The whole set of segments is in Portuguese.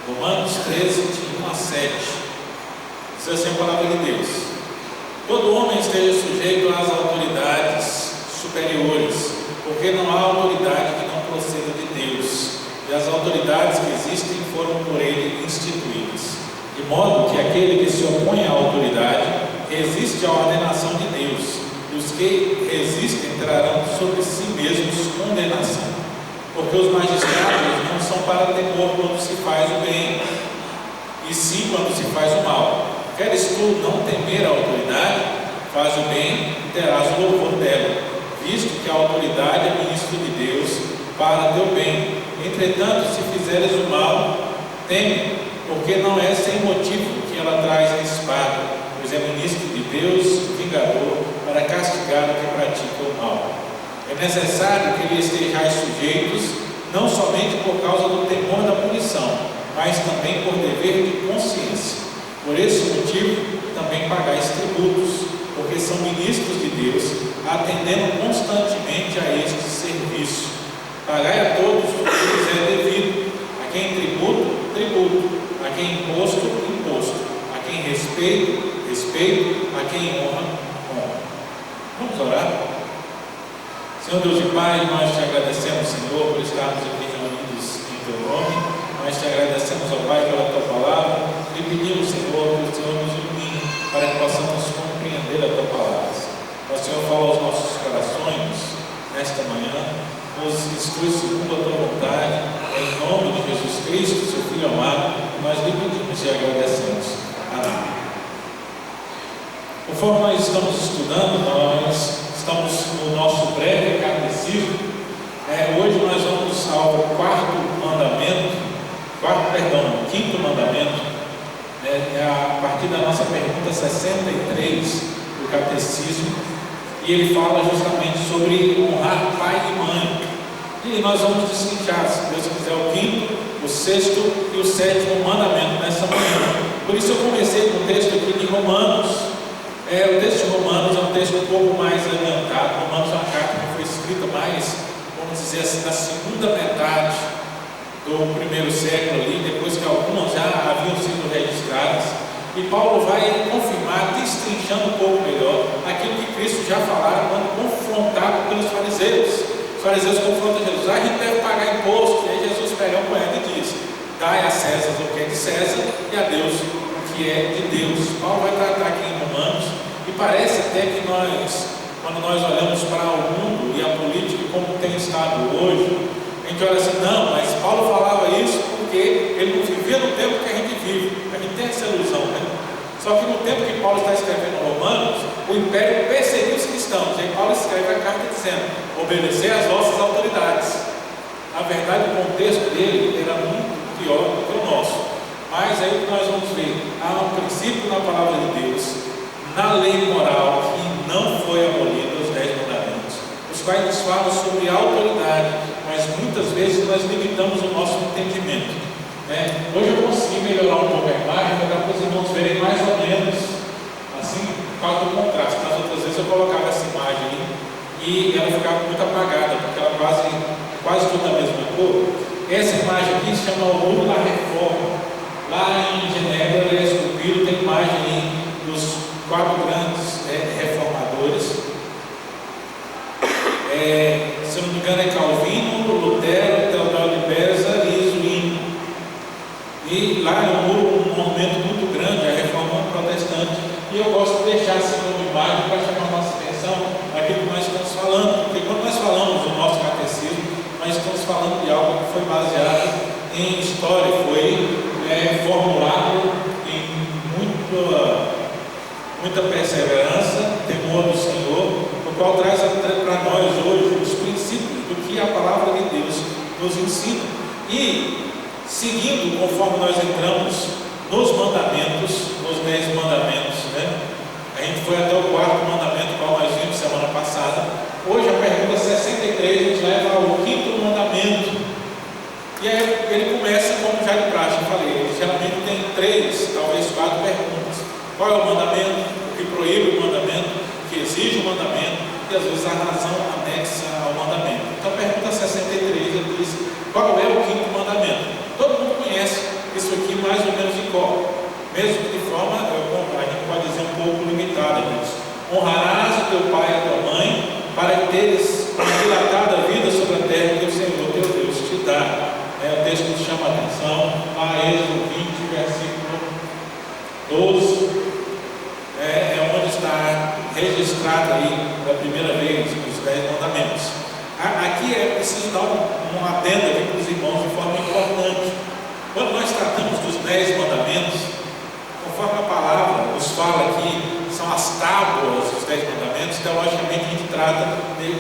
Romanos 13, de 1 a 7. Diz assim a palavra de Deus: todo homem esteja sujeito às autoridades superiores, porque não há autoridade que não proceda de Deus, e as autoridades que existem foram por ele instituídas, de modo que aquele que se opõe à autoridade resiste à ordenação de Deus, e os que resistem trarão sobre si mesmos condenação, porque os magistrados não são para temor quando se faz o bem, e sim quando se faz o mal. Queres tu não temer a autoridade? Faz o bem e terás o louvor dela, visto que a autoridade é ministro de Deus para teu bem. Entretanto, se fizeres o mal, teme, porque não é sem motivo que ela traz a espada, pois é ministro de Deus, vingador, para castigar o que pratica o mal. É necessário que lhe estejais sujeitos, não somente por causa do temor da punição, mas também por dever de consciência. Por esse motivo, também pagais tributos, porque são ministros de Deus, atendendo constantemente a este serviço. Pagai a todos o que lhes é devido, a quem tributo, tributo, a quem imposto, imposto, a quem respeito, respeito, a quem honra, honra. Vamos orar? Senhor Deus e Pai, nós te agradecemos, Senhor, por estarmos aqui reunidos em teu nome. Nós te agradecemos, ó Pai, pela tua palavra, e pedimos, Senhor, que o Senhor nos ilumine para que possamos compreender a tua palavra. Ó Senhor, fala aos nossos corações nesta manhã, nos instrui segundo a tua vontade, em nome de Jesus Cristo, seu Filho amado, nós lhe pedimos e agradecemos. Amém. Conforme nós estamos estudando, nós estamos no nosso breve catecismo. Hoje nós vamos ao quinto mandamento, a partir da nossa pergunta 63 do catecismo, e ele fala justamente sobre honrar pai e mãe. E nós vamos destrinchar, se Deus quiser, o quinto, o sexto e o sétimo mandamento nessa manhã. Por isso eu comecei com o texto aqui de Romanos. O texto de Romanos é um texto um pouco mais adiantado. Romanos é uma carta que foi escrita mais, vamos dizer assim, na segunda metade do primeiro século ali, depois que algumas já haviam sido registradas, e Paulo vai confirmar, destrinchando um pouco melhor aquilo que Cristo já falara quando confrontado pelos fariseus. Os fariseus confrontam Jesus: a gente deve pagar imposto, e aí Jesus pega um moeda e diz: dai a César o que é de César e a Deus o que é de Deus. Paulo vai tratar aqui em Romanos, e parece até que quando nós olhamos para o mundo e a política como tem estado hoje, a gente olha assim: não, mas Paulo falava isso porque ele não vivia no tempo que a gente vive. A gente tem essa ilusão, né? Só que no tempo que Paulo está escrevendo Romanos, o império perseguiu os cristãos. E aí Paulo escreve a carta dizendo: obedecer às vossas autoridades. Na verdade, o contexto dele era muito pior do que o nosso. Mas aí nós vamos ver, há um princípio na palavra de Deus, na lei moral, que não foi abolida, os 10 mandamentos, os quais nos falam sobre autoridade, mas muitas vezes nós limitamos o nosso entendimento. Hoje eu consegui melhorar um pouco a imagem para os irmãos verem mais ou menos assim, por causa do contraste. Nas outras vezes eu colocava essa imagem ali e ela ficava muito apagada, porque ela quase toda a mesma cor. Essa imagem aqui se chama o Muro da Reforma. Lá em Genebra ele é esculpido, tem imagem ali dos 4 grandes reformadores. Se eu não me engano é Calvino, Lutero, Teodoro de Beza e Zwingli. E lá é um monumento muito grande, a reforma protestante. E eu gosto de deixar assim uma imagem para chamar a nossa atenção aquilo que nós estamos falando, porque quando nós falamos do nosso catecismo, nós estamos falando de algo que foi baseado em história, foi formulado em muita perseverança, temor do Senhor, o qual traz para nós hoje os princípios do que a palavra de Deus nos ensina. E seguindo, conforme nós entramos nos mandamentos, nos 10 mandamentos, a gente foi até o 4º mandamento, qual nós vimos semana passada. Hoje a pergunta 63 a gente leva ao 5º mandamento. E aí ele começa como já de praxe, eu falei, ele geralmente tem 3, talvez 4 perguntas. Qual é o mandamento? O que proíbe o mandamento? O que exige o mandamento? E às vezes a razão anexa ao mandamento. Então a pergunta 63 ele diz: qual é o 5º mandamento? Todo mundo conhece isso aqui mais ou menos em cor, mesmo que de forma, a gente pode dizer um pouco limitada nisso. Honrarás o teu pai e a tua mãe, para que teres uma dilatada vida sobre a terra que o Senhor teu Deus te dá. O texto que chama a atenção, a Êxodo 20, versículo 12, onde está registrado aí pela primeira vez os 10 mandamentos. Aqui é preciso dar um adendo aqui para os irmãos de forma importante. Quando nós tratamos dos 10 mandamentos, conforme a palavra nos fala aqui, são as tábuas dos 10 mandamentos, teologicamente a gente trata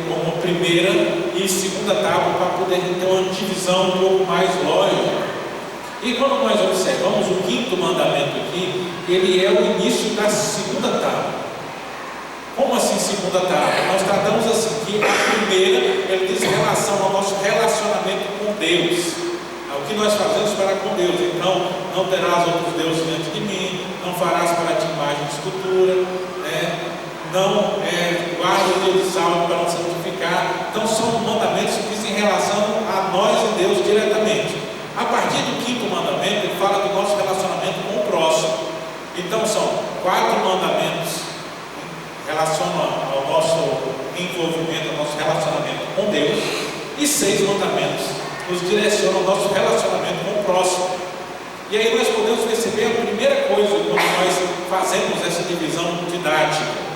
como primeira e segunda tábua para poder ter uma divisão um pouco mais lógica. E quando nós observamos o quinto mandamento aqui, ele é o início da segunda tábua. Como assim segunda tábua? Nós tratamos assim que a primeira, ele diz relação ao nosso relacionamento com Deus, ao que nós fazemos para com Deus. Então, não terás outros deuses diante de mim, não farás para ti imagem de escultura, não guarda o dia de sábado para não santificar. Então, são mandamentos que dizem relação a nós e Deus diretamente. A partir do quinto mandamento, ele fala do nosso relacionamento com o próximo. Então, são 4 mandamentos que relacionam ao nosso envolvimento, ao nosso relacionamento com Deus, e 6 mandamentos nos direcionam ao nosso relacionamento com o próximo. E aí nós podemos perceber a primeira coisa quando nós fazemos essa divisão didática,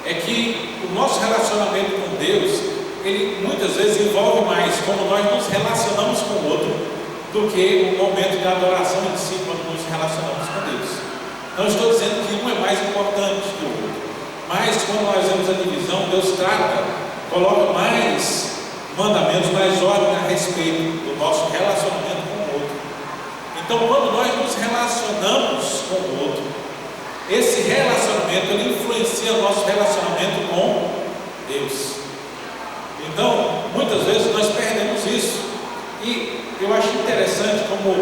é que o nosso relacionamento com Deus, ele muitas vezes envolve mais como nós nos relacionamos com o outro do que o momento de adoração em si, quando nos relacionamos com Deus. Não estou dizendo que um é mais importante que o outro, mas quando nós vemos a divisão, Deus coloca mais mandamentos, mais ordem a respeito do nosso relacionamento com o outro. Então, quando nós nos relacionamos com o outro, esse relacionamento ele influencia o nosso relacionamento com Deus. Então, muitas vezes nós perdemos isso. E eu acho interessante como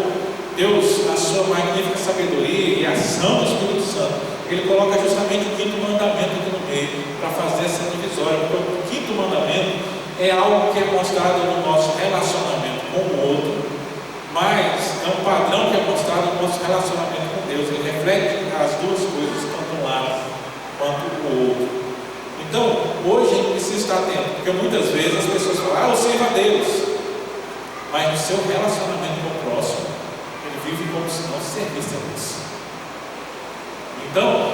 Deus, na sua magnífica sabedoria e ação do Espírito Santo, ele coloca justamente o quinto mandamento aqui no meio, para fazer essa divisória. Porque o quinto mandamento é algo que é mostrado no nosso relacionamento com o outro, mas é um padrão que é mostrado no nosso relacionamento com Deus. Ele reflete as duas coisas, tanto um lado quanto o outro. Então, hoje a gente precisa estar atento, porque muitas vezes as pessoas falam, eu sirvo a Deus, mas no seu relacionamento com o próximo, ele vive como se não servisse a Deus. Então,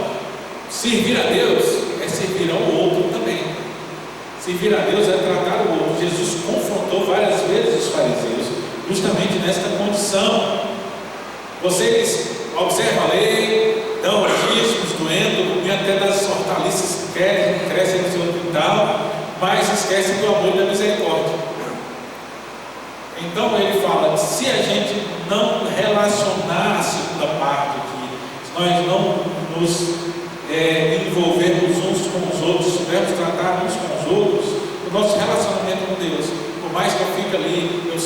servir a Deus é servir ao outro também. Servir a Deus é tratar o outro. Jesus confrontou várias vezes os fariseus, justamente nesta condição. Vocês observam a lei, dão dízimos, doendo, comem até das hortaliças que crescem no seu quintal, mas esquecem do amor e da misericórdia. Então ele fala, se a gente não relacionar a segunda parte aqui, se nós não nos envolvermos uns com os outros, se tivermos tratar uns com os outros, o nosso relacionamento com Deus, por mais que eu fique ali, eu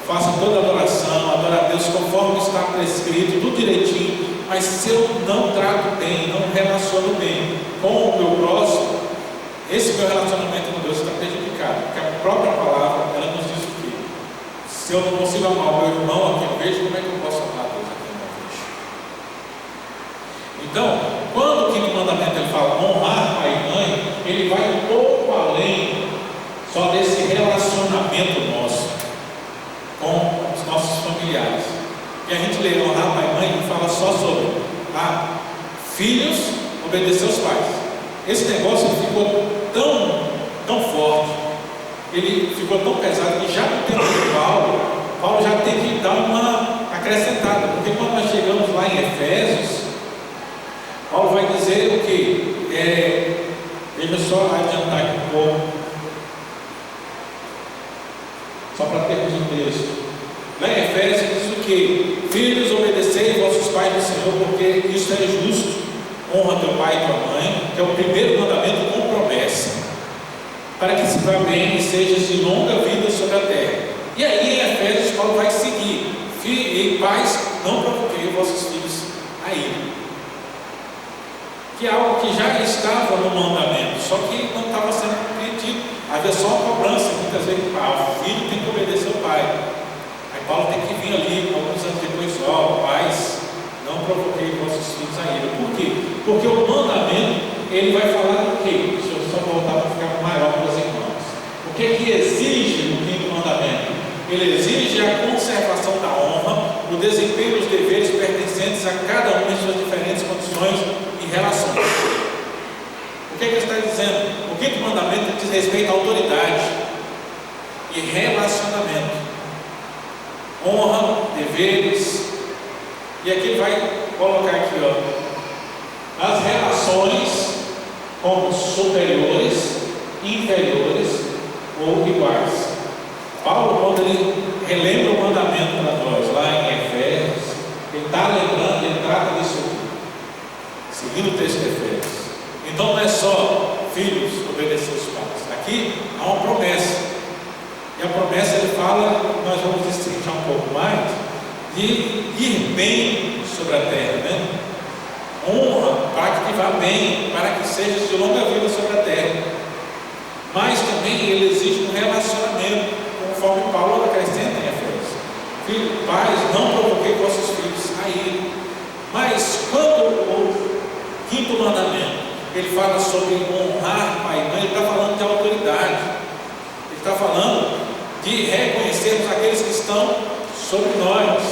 faça toda a adoração, adore a Deus conforme está prescrito, tudo direitinho, mas se eu não trato bem, não relaciono bem com o meu próximo, esse meu relacionamento com Deus está prejudicado, porque a própria palavra, ela nos diz o quê? Se eu não consigo amar o meu irmão aqui eu vejo, como é que eu posso amar a Deus aqui eu não vejo? Então, quando o quinto mandamento ele fala honrar pai e mãe, ele vai um pouco além só desse relacionamento nosso com os nossos familiares. E a gente lê honrar pai e mãe e fala só sobre filhos obedecer aos pais. Esse negócio ficou tão forte, ele ficou tão pesado que já no tempo de Paulo já tem que dar uma acrescentada, porque quando nós chegamos lá em Efésios, Paulo vai dizer o que? Deixa eu só adiantar aqui um pouco, só para termos um texto. Lá em Efésios diz o que? Filhos, obedecei vossos pais no Senhor, porque isso é justo. Honra teu pai e tua mãe, que é o primeiro mandamento com promessa, para que se vá bem e sejas de longa vida sobre a terra. E aí em Efésios Paulo vai seguir: e pais, não provoquei vossos filhos a ira, que é algo que já estava no mandamento, só que não estava sendo cumprido. Havia só uma cobrança, muitas vezes, o filho tem que obedecer ao pai. Ele exige a conservação da honra, o desempenho dos deveres pertencentes a cada um em suas diferentes condições e relações. O que ele está dizendo? O quinto mandamento diz respeito à autoridade e relacionamento. Honra, deveres, e aqui ele vai colocar aqui, as relações como superiores, inferiores ou iguais. Paulo, quando ele relembra o mandamento para nós, lá em Efésios, ele está lembrando, ele trata disso aqui, seguindo o texto de Efésios. Então não é só filhos obedecer os pais, aqui há uma promessa, e a promessa ele fala, nós vamos destrinchar um pouco mais, de ir bem sobre a terra, né? Honra para que vá bem, para que seja de longa vida sobre a terra, mas também ele exige um relacionamento, conforme Paulo acrescenta em Efésios: filhos, pais, não provoquei vossos filhos a ira. Mas quando o quinto mandamento ele fala sobre honrar pai e mãe, ele está falando de autoridade, ele está falando de reconhecermos aqueles que estão sobre nós.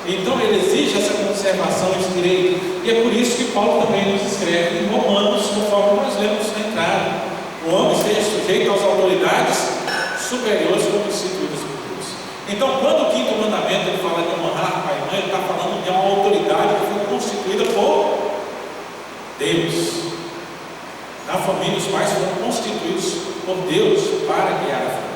Então ele exige essa conservação estreita, e é por isso que Paulo também nos escreve em Romanos, conforme nós lemos na entrada: o homem seja sujeito às autoridades superiores como instituídas por Deus. Então, quando o quinto mandamento ele fala de honrar pai e mãe, ele está falando de uma autoridade que foi constituída por Deus. Na família, os pais foram constituídos por Deus para guiar a família.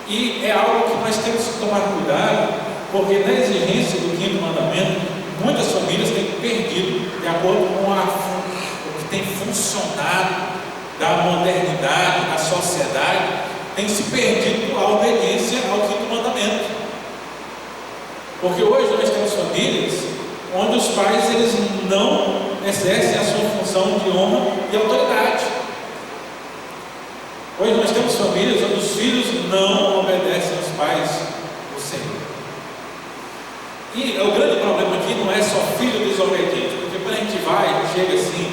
E é algo que nós temos que tomar cuidado, porque na exigência do quinto mandamento, muitas famílias têm perdido, de acordo com o que tem funcionado da modernidade, da sociedade, tem se perdido a obediência ao quinto mandamento. Porque hoje nós temos famílias onde os pais eles não exercem a sua função de honra e autoridade. Hoje nós temos famílias onde os filhos não obedecem aos pais do Senhor. E o grande problema aqui não é só filho desobediente, porque quando a gente vai, chega assim,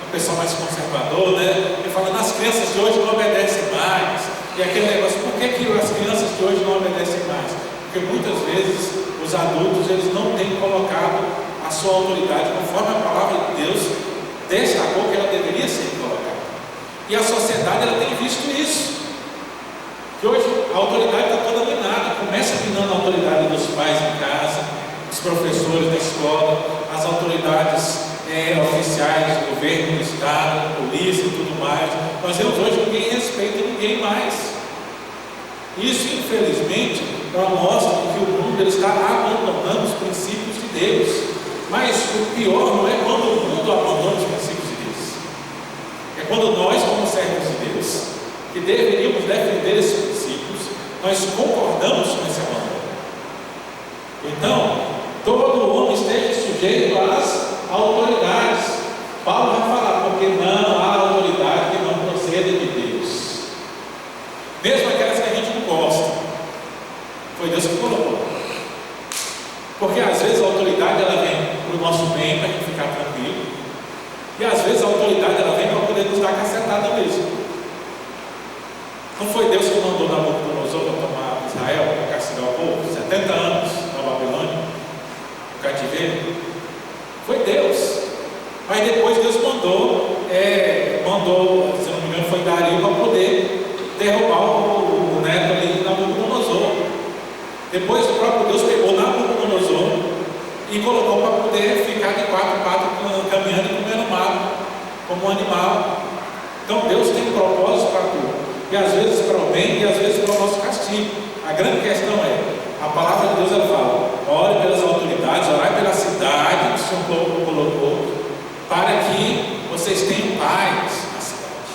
o pessoal mais conservador, né? Ele fala: as crianças de hoje não obedecem mais. E aquele negócio: por que as crianças de hoje não obedecem mais? Porque muitas vezes os adultos eles não têm colocado a sua autoridade conforme a palavra de Deus destacou que ela deveria ser colocada. E a sociedade ela tem visto isso. Que hoje a autoridade está toda minada. Começa minando a autoridade dos pais em casa, dos professores da escola, as autoridades oficiais do governo, do estado, polícia e tudo mais. Nós vemos hoje ninguém respeita ninguém mais. Isso, infelizmente, mostra que o mundo ele está abandonando os princípios de Deus. Mas o pior não é quando o mundo abandona os princípios de Deus, é quando nós, como servos de Deus, que deveríamos defender esses princípios, nós concordamos com esse abandono. Então, todo homem esteja sujeito às autoridades. Paulo vai falar: porque não há autoridade que não proceda de Deus, mesmo aquelas que a gente não gosta, foi Deus que colocou. Porque às vezes a autoridade ela vem para o nosso bem, para a gente ficar tranquilo, e às vezes a autoridade ela vem para poder nos dar cacetada mesmo. Não foi Deus que mandou Nabucodonosor para tomar Israel, para castigar o povo, 70 anos na Babilônia, no cativeiro? Foi Deus. Mas depois Deus mandou, se não me engano, foi Dario para poder derrubar o neto ali de Nabucodonosor. Depois o próprio Deus pegou Nabucodonosor e colocou para poder ficar de quatro patas caminhando e comendo mato, como um animal. Então Deus tem um propósito para tudo, e às vezes para o bem e às vezes para o nosso castigo. A grande questão é, a palavra de Deus ela fala: ore pelas autoridades, orai pela cidade que o Senhor colocou, para que vocês tenham paz na cidade.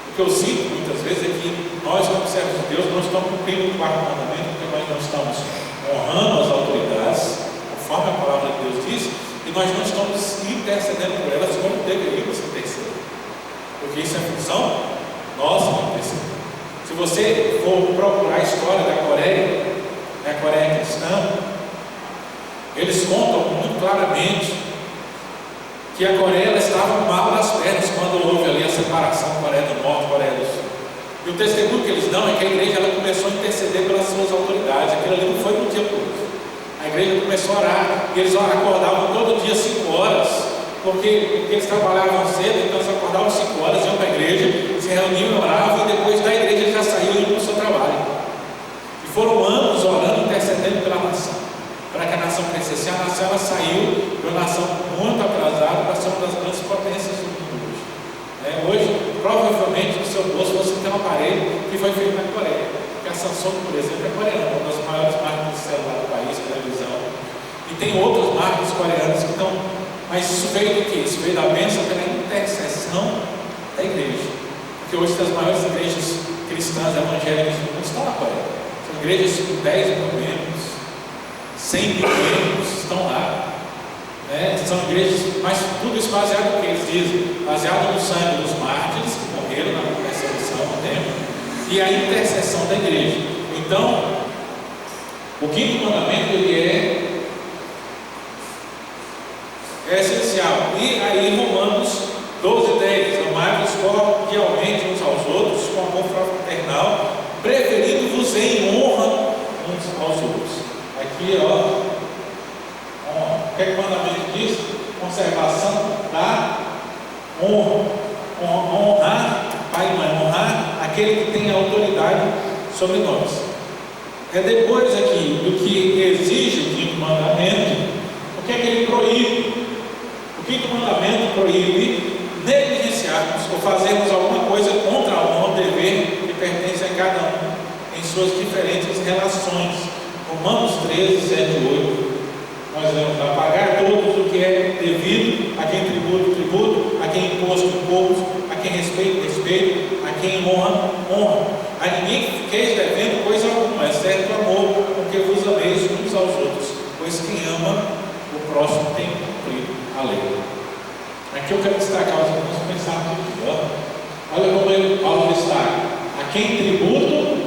O que eu sinto muitas vezes é que nós, como servos de Deus, não estamos cumprindo o quarto mandamento, porque nós não estamos honrando as autoridades, conforme a palavra de Deus diz, e nós não estamos intercedendo por elas como deveríamos interceder, porque isso é função nossa de interceder. Se você for procurar a história da Coreia, a Coreia cristã, eles contam muito claramente que a Coreia ela estava mal nas pernas quando houve ali a separação Coreia do Norte e Coreia do Sul. E o testemunho que eles dão é que a igreja ela começou a interceder pelas suas autoridades. Aquilo ali não foi de um dia para o outro. A igreja começou a orar, e eles acordavam todo dia 5 horas, porque eles trabalhavam cedo, então eles acordavam 5 horas, iam para a igreja, se reuniam, oravam, e depois da igreja eles já saíam e iam para o seu trabalho. E foram anos orando, intercedendo pela nação, para que a nação crescesse. A nação ela saiu de uma nação muito atrasada para ser uma das grandes potências do mundo hoje. Hoje, provavelmente, no seu bolso você tem um aparelho que foi feito na Coreia. A Samsung, por exemplo, é coreana, uma das maiores marcas de celular do país, televisão. E tem outras marcas coreanas que estão. Mas isso veio do quê? Isso veio da bênção pela intercessão da igreja. Porque hoje as maiores igrejas cristãs evangélicas do mundo estão na Coreia. São igrejas com 10 mil membros, 100 mil membros estão lá. São igrejas, mas tudo isso baseado no que eles dizem? Baseado no sangue dos mártires que morreram na perseguição no templo. E a intercessão da igreja. Então, o quinto mandamento ele é essencial. E aí Romanos 12:10: amai-vos cordialmente uns aos outros com amor fraternal, preferindo-vos em honra uns aos outros. Aqui, honra. O que é que o mandamento diz? Conservação da honra. Honrar pai e mãe, honrar aquele que tem autoridade sobre nós. Depois aqui do que exige o quinto mandamento, o que é que ele proíbe? O quinto mandamento proíbe negligenciarmos ou fazermos alguma coisa contra a honra ou dever que pertence a cada um em suas diferentes relações. Romanos 13, 7 e 8. Nós vamos lá: pagar todos o que é devido, a quem tributo, tributo, a quem imposto, imposto, a quem respeito, respeito, a quem honra, honra. A ninguém fiqueis devendo coisa alguma, exceto o amor, com que vos ameis uns aos outros, pois quem ama o próximo tem cumprido a lei. Aqui eu quero destacar os irmãos pensar tudo. Olha como Paulo destaca: a quem tributo,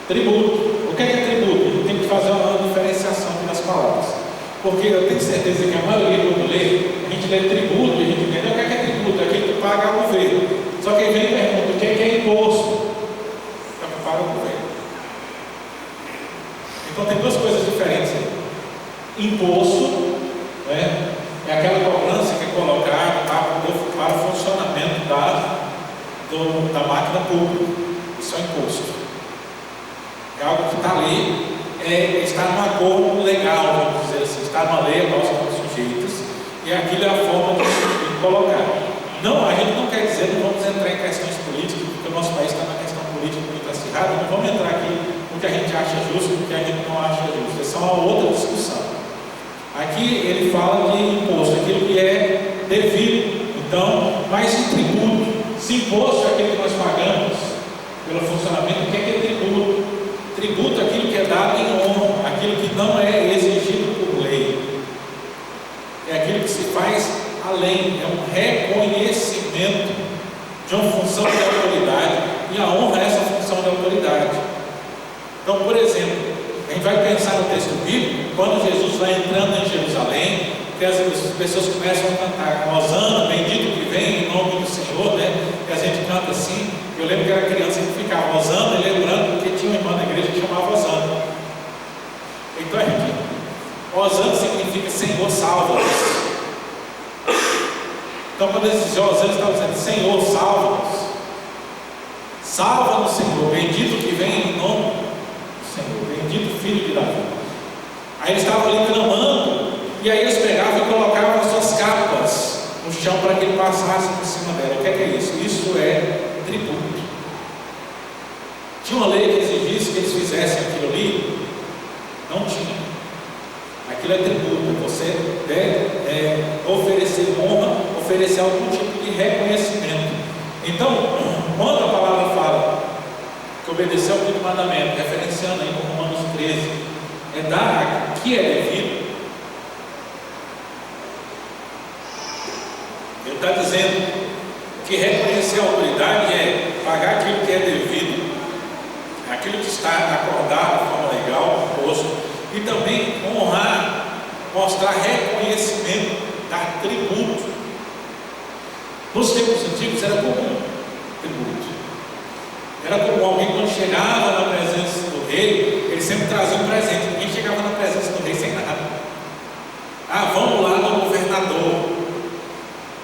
tributo. O que é tributo? Eu tenho que fazer uma diferenciação aqui nas palavras. Porque eu tenho certeza que a maioria, quando lê, a gente lê tributo e a gente entende o que é tributo, é aquilo que paga ao governo. Só que aí vem e pergunta: o que é imposto? É o que paga o governo. Então tem duas coisas diferentes aí. Imposto, é aquela cobrança que é colocada para o funcionamento da máquina pública. Isso é imposto. É algo que está ali. Está num acordo legal, vamos dizer assim, está numa lei a qual estamos sujeitos, e aquilo é a forma de colocar. Não, a gente não quer dizer, não vamos entrar em questões políticas, porque o nosso país está na questão política muito acirrada, não vamos entrar aqui no que a gente acha justo e no que a gente não acha justo, essa é uma outra discussão. Aqui ele fala de imposto, aquilo que é devido, então, mas em tributo, se imposto é aquilo que nós pagamos pelo funcionamento, o que é tributo? Tributo é aquilo que é dado em honra, aquilo que não é exigido por lei, é aquilo que se faz além, é um reconhecimento de uma função de autoridade, e a honra é essa função de autoridade. Então, por exemplo, a gente vai pensar no texto bíblico, quando Jesus vai entrando em Jerusalém, que as pessoas começam a cantar: Hosana, bendito que vem em nome do Senhor, que a gente canta assim. Eu lembro que era criança que ficava Hosana, e lembrando que tinha uma irmã na igreja que chamava Hosana. Então é aqui. Hosana significa Senhor salva-nos. Então quando eles dizem Hosana, estava dizendo: Senhor salva-nos. Salva-nos, Senhor, bendito que vem em nome do Senhor, bendito filho de Davi. Aí eles estavam ali clamando, e aí eles pegavam e colocavam as suas capas no chão para que ele passasse por cima dela. O que é isso? Isso é tributo. Tinha uma lei que exigisse que eles fizessem aquilo ali? Não tinha. Aquilo é tributo. Você deve oferecer honra, oferecer algum tipo de reconhecimento. Então, quando a palavra fala que obedeceu ao quinto mandamento, referenciando aí com Romanos 13, é dar que é devido. Ele está dizendo que reconhecer a autoridade é pagar aquilo que é devido, aquilo que está acordado de forma legal, posto, e também honrar, mostrar reconhecimento, dar tributo. Nos tempos antigos era comum tributo. Era como alguém quando chegava na presença do rei, ele sempre trazia um presente. Ninguém chegava na presença do rei sem nada. Ah, vamos lá no governador.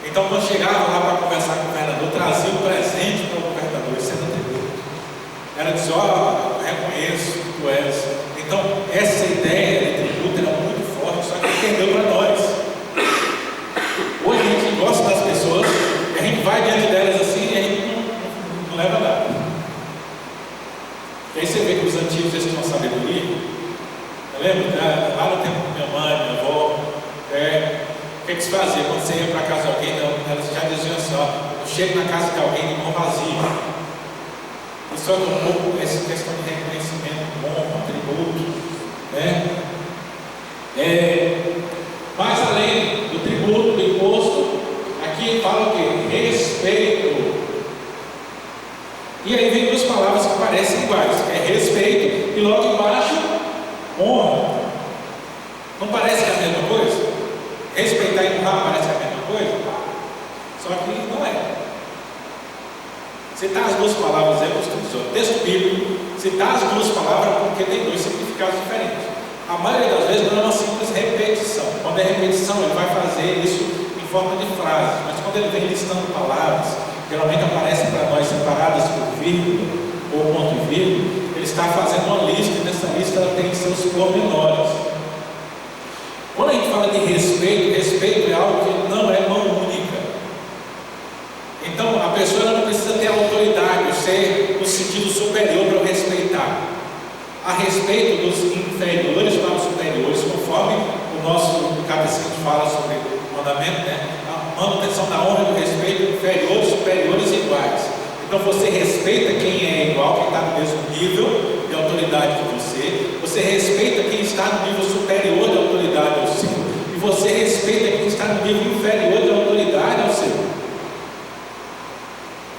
Então quando chegava lá para conversar com o governador, trazia um presente para o governador. Isso era tributo. Era dizer, ó, reconheço que tu és. Então essa ideia de tributo era muito forte, só que perdeu para nós. Hoje a gente gosta das pessoas, e a gente vai diante delas assim, e a gente não leva nada. E aí você vê que os antigos eles tinham sabedoria. Eu lembro, lá no tempo da minha mãe, minha avó, o que eles faziam? Quando você ia para casa de alguém, elas já diziam assim, ó, eu chego na casa de alguém de mão vazia. Isso é um pouco essa questão de reconhecimento, honra, tributo, né? Mais além do tributo, do imposto, aqui fala o quê? Respeito. E aí vem duas palavras que parecem iguais, é respeito e logo embaixo, honra. Não parece que é a mesma coisa? Respeitar e honrar parece que é a mesma coisa? Só que não é. Citar as duas palavras é costume do texto bíblico, citar as duas palavras porque tem dois significados diferentes. A maioria das vezes não é uma simples repetição. Quando é repetição, ele vai fazer isso em forma de frase, mas quando ele vem listando palavras, geralmente aparecem para nós separadas por vírgula ou ponto e vírgula, ele está fazendo uma lista, e nessa lista ela tem seus pormenores. Quando a gente fala de respeito, respeito é algo que não é mão única. Então a pessoa não precisa ter autoridade, ser no sentido superior para eu respeitar. A respeito dos inferiores para os superiores, conforme o nosso catecismo fala sobre o mandamento, né? A manutenção da honra e do respeito, inferiores, superiores e iguais. Então você respeita quem é igual, quem está no mesmo nível de autoridade que você. Você respeita quem está no nível superior de autoridade ao seu. E você respeita quem está no nível inferior de autoridade ao seu.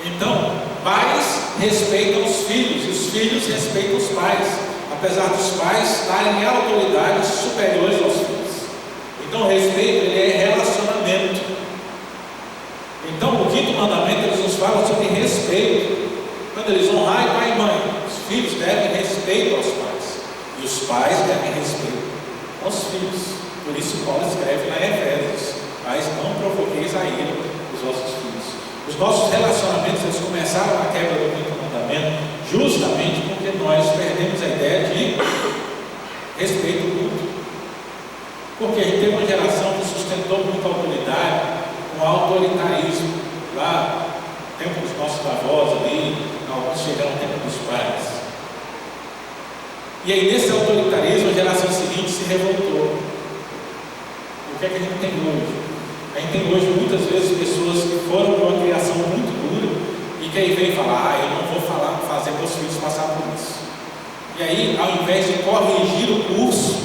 Então, pais respeitam os filhos, e os filhos respeitam os pais, apesar dos pais estarem em autoridades superiores aos filhos. Então, o respeito ele é relacionamento. Então, o quinto mandamento eles nos fala sobre respeito. Quando eles honrarem pai e mãe, os filhos devem respeito aos pais, e os pais devem respeito aos filhos. Por isso, Paulo escreve lá em Efésios: pais, não provoqueis a ira dos vossos filhos. Os nossos relacionamentos eles começaram a quebra do quinto mandamento justamente porque nós perdemos a ideia de respeito mútuo. Porque a gente teve uma geração que sustentou muita autoridade com autoritarismo. Lá, no tempo dos nossos avós ali, alguns chegaram no tempo dos pais. E aí nesse autoritarismo a geração seguinte se revoltou. O que é que a gente tem hoje? A gente tem hoje muitas vezes pessoas que foram com uma criação muito dura e que aí vem falar, eu não vou fazer meus filhos passar por isso. E aí, ao invés de corrigir o curso,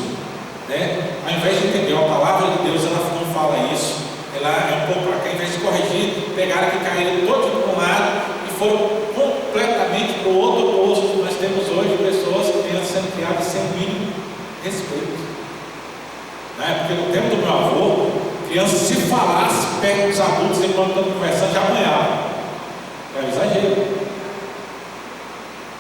né, ao invés de entender a palavra de Deus, ela não fala isso, ela é um pouco para cá, ao invés de corrigir, pegaram que caíram todo para um lado e foram completamente para o outro oposto. Nós temos hoje pessoas que estão sendo criadas sem o mínimo respeito. Né? Porque no tempo do meu avô, criança se falasse perto dos adultos enquanto estão conversando, já apanhava. É um exagero.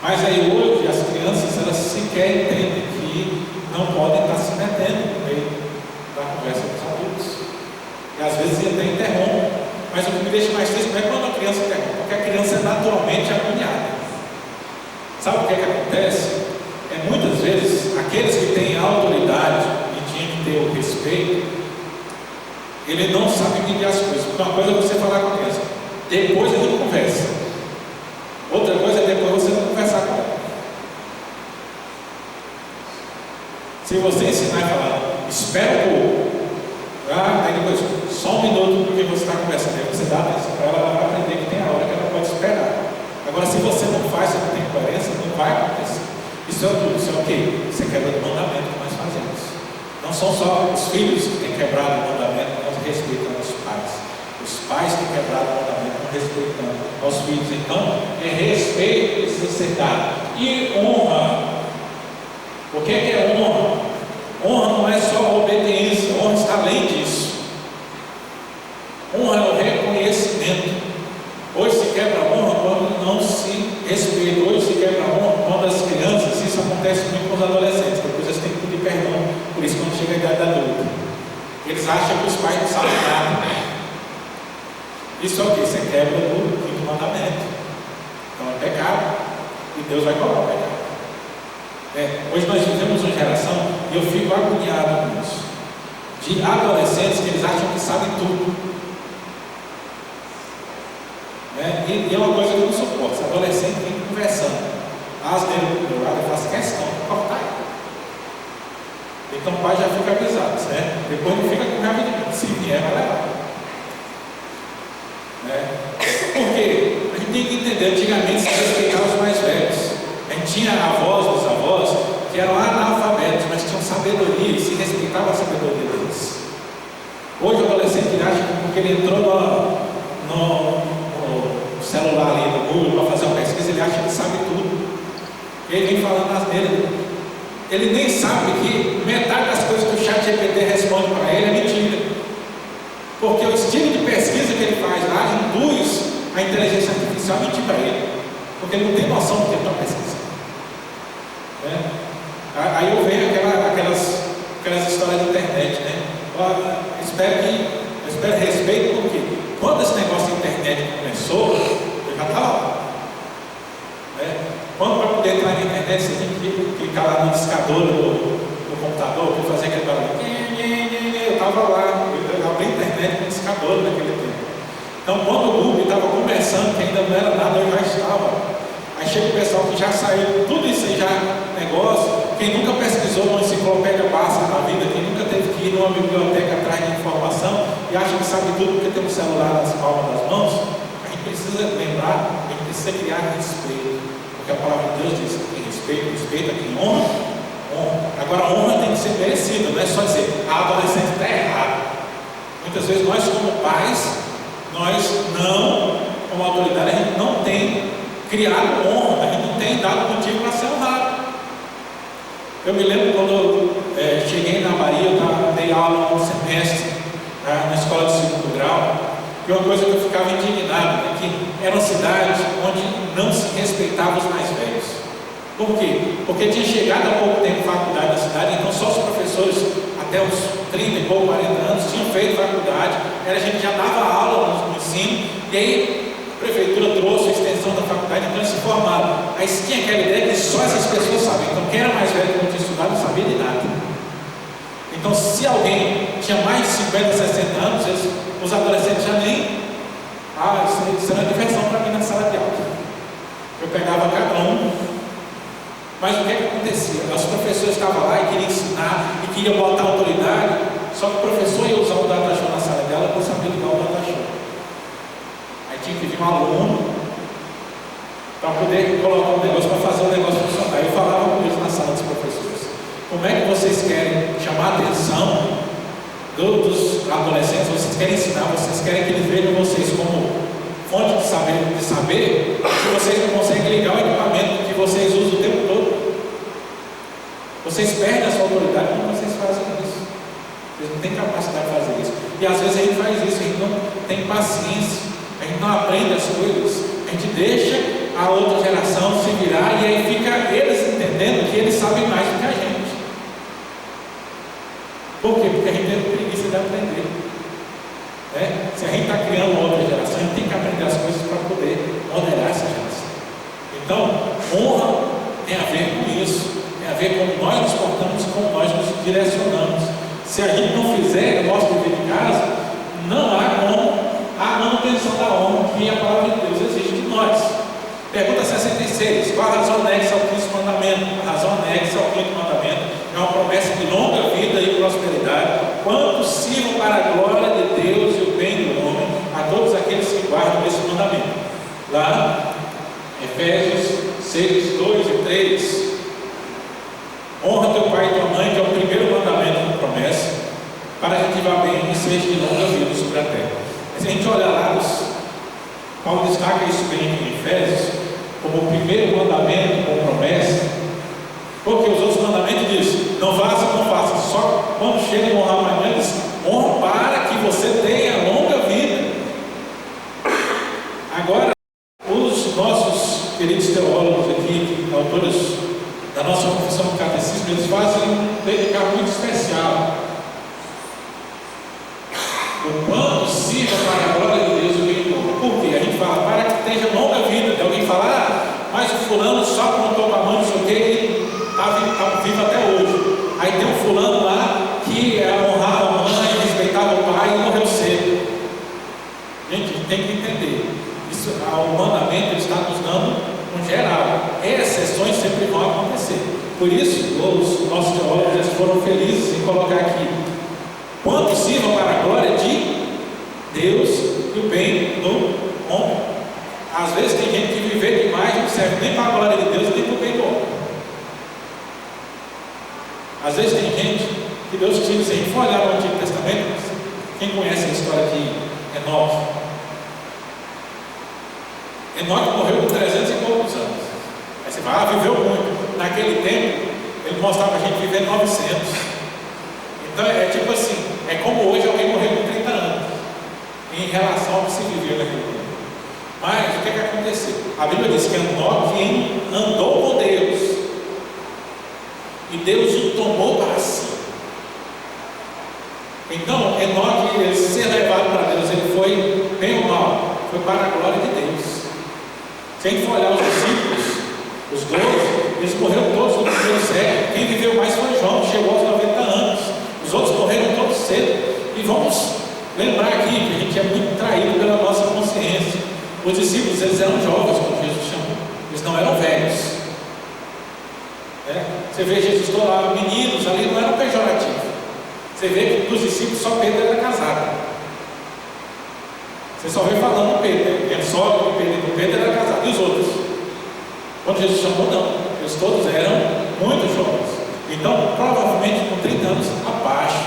Mas aí hoje as crianças elas sequer entendem que não podem estar se metendo no meio da conversa dos adultos. E às vezes até interrompem. Mas o que me deixa mais triste não é quando a criança interrompe, porque a criança é naturalmente agoniada. Sabe o que é que acontece? É muitas vezes aqueles que têm autoridade e tinham que ter o respeito, ele não sabe medir as coisas. Uma coisa é você falar com a criança, depois a gente conversa. Outra coisa é depois você não conversar com ela. Se você ensinar e falar, espera um pouco, aí depois, só um minuto porque você está conversando, aí você dá atenção para ela, ela vai aprender que tem a hora que ela pode esperar. Agora, se você não faz, você não tem coerência, não vai acontecer. Isso é tudo, isso é o quê? Isso é quebra do mandamento que nós fazemos. Não são só os filhos que têm quebrado o mandamento, não respeitam os pais. Os pais têm quebrado o mandamento, não respeitam aos filhos. Então, é respeito que precisa ser dado. E honra. O que é honra? Honra não é só obediência, honra está além disso. Honra é o reconhecimento. Hoje se quebra a honra quando não se respeita. Hoje adolescentes, depois eles têm que pedir perdão, por isso quando chega a idade adulta. Eles acham que os pais não sabem nada. Isso é o que? Isso é quebra do quinto mandamento. Então é pecado. E Deus vai cobrar o pecado. Hoje nós vivemos uma geração, e eu fico agoniado com isso, de adolescentes que eles acham que sabem tudo. E é uma coisa que eu não suporto. Se adolescente vem conversando, asneira do meu lado, eu faço questão de cortar ele. Então o pai já fica avisado, certo? Depois não fica com raiva de mim. Se vier, vai levar. Porque a gente tem que entender, antigamente se respeitava os mais velhos. A gente tinha avós, os avós, que eram analfabetos, mas tinham sabedoria e se respeitava a sabedoria deles. Hoje o adolescente acha que porque ele entrou no celular ali no Google para fazer uma pesquisa, ele acha que sabe tudo. Ele vem falando as dele. Ele nem sabe que metade das coisas que o ChatGPT responde para ele é mentira. Porque o estilo de pesquisa que ele faz lá induz a inteligência artificial a mentir para ele. Porque ele não tem noção do que ele está pesquisando. Aí eu vejo aquelas histórias da internet, né? Eu espero respeito, porque quando esse negócio da internet começou, eu já estava lá. Quando para poder entrar na internet, você tem que clicar lá no discador do computador, para fazer aquele barulho. Eu estava lá, eu abri a internet com discador naquele tempo. Então, quando o Google estava começando, que ainda não era nada, eu já estava. Aí chega o pessoal que já saiu, tudo isso aí já negócio. Quem nunca pesquisou uma enciclopédia básica na vida, quem nunca teve que ir numa biblioteca atrás de informação e acha que sabe tudo porque tem um celular nas palmas das mãos, a gente precisa lembrar, a gente precisa criar respeito. Porque a palavra de Deus diz que tem respeito, respeita quem honra, honra. Agora a honra tem que ser merecida, não é só dizer, a adolescente está errado. Muitas vezes nós como pais, nós não, como autoridade, a gente não tem criado honra, a gente não tem dado motivo para ser honrado. Eu me lembro quando eu cheguei na Bahia, eu dei aula um semestre na escola de segundo grau, e uma coisa que eu ficava indignado é que era uma cidade onde não se respeitava os mais velhos. Por quê? Porque tinha chegado há pouco tempo faculdade na cidade, então só os professores até uns 30 e pouco, 40 anos tinham feito faculdade, a gente já dava aula no ensino, e aí a prefeitura trouxe a extensão da faculdade, então eles se formaram. Aí tinha aquela ideia que só essas pessoas sabem, então quem era mais velho que não tinha estudado não sabia de nada. Então se alguém tinha mais de 50, 60 anos, os adolescentes já nem, isso era diversão para mim na sala de aula. Eu pegava cada um, mas o que acontecia? Os professores estavam lá e queriam ensinar, e queriam botar autoridade, só que o professor ia usar o data show na sala dela para saber ligar o data show. Aí tinha que vir um aluno para poder colocar um negócio, para fazer o negócio funcionar. Eu falava com eles na sala dos professores: como é que vocês querem chamar a atenção dos adolescentes? Vocês querem ensinar, vocês querem que eles vejam vocês como fonte de saber, se vocês não conseguem ligar o equipamento que vocês usam o tempo todo? Vocês perdem a sua autoridade quando vocês fazem isso. Vocês não têm capacidade de fazer isso. E às vezes a gente faz isso, a gente não tem paciência, a gente não aprende as coisas, a gente deixa a outra geração se virar e aí fica eles entendendo que eles sabem mais do que a gente. Por quê? Porque a gente tem preguiça de aprender. Se a gente está criando uma outra geração, a gente tem que aprender as coisas para poder moderar essa geração. Então, honra tem a ver com isso, tem a ver com como nós nos portamos e como nós nos direcionamos. Se a gente não fizer o nosso dever de casa, não há como a manutenção da honra que a palavra de Deus exige de nós. Pergunta 66: qual a razão anexa ao quinto mandamento? A razão anexa ao quinto mandamento é uma promessa de longa vida e prosperidade, quanto sirvam para a glória de Deus e o bem do homem, a todos aqueles que guardam esse mandamento. Lá, Efésios 6, 2 e 3. Honra teu pai e tua mãe, que é o primeiro mandamento da promessa, para que te vá bem e seja de longa vida sobre a terra. Se a gente olhar lá, Paulo destaca isso bem em Efésios, como o primeiro mandamento com promessa, porque os outros mandamentos dizem: não faça, não faça, só quando chega a honrar a mãe, diz: honra para que você tenha longa vida. Agora, os nossos queridos teólogos aqui, autores da nossa confissão do catecismo, eles eles fazem um dedicado muito especial. O quanto sirva para a glória de Deus o bem comum. Por quê? A gente fala, para que tenha longa vida. Tem alguém falar, mas o fulano só contou com a mãe, não sei o quê, ele está vivo até hoje. Aí tem um fulano lá que honrava a mãe, respeitava o pai e morreu cedo. Gente, tem que entender. Isso, o mandamento está nos dando um geral. Exceções sempre vão acontecer. Por isso, os nossos teólogos eles foram felizes em colocar aqui: quanto sirva para a glória de Deus e o bem do homem. Às vezes tem gente que viver demais não serve nem para a glória de Deus, nem para o bem do homem. Às vezes tem gente que Deus tira, se a gente for olhar no Antigo Testamento, quem conhece a história de Enoque? Enoque morreu com 300 e poucos anos. Aí você fala, viveu muito. Naquele tempo, ele mostrava a gente viver 900. Então é tipo assim, é como hoje alguém morreu com 30 anos, em relação ao que se viveu naquele tempo. Mas o que aconteceu? A Bíblia diz que Enoque andou com Deus, e Deus o tomou para si. Então, Enoque, ele ser levado para Deus, ele foi bem ou mal, foi para a glória de Deus. Se a gente for olhar os discípulos, os 12, eles morreram todos no primeiro século. Quem viveu mais foi João, que chegou aos 90 anos. Os outros morreram todos cedo. E vamos lembrar aqui que a gente é muito traído pela nossa consciência. Os discípulos, eles eram jovens, como Jesus chamou. Eles não eram velhos. Você vê Jesus lá, meninos, ali não era pejorativo. Você vê que dos discípulos só Pedro era casado. Você só vê falando Pedro, é só que Pedro era casado. E os outros? Quando Jesus chamou, não. Eles todos eram muito jovens. Então, provavelmente com 30 anos abaixo.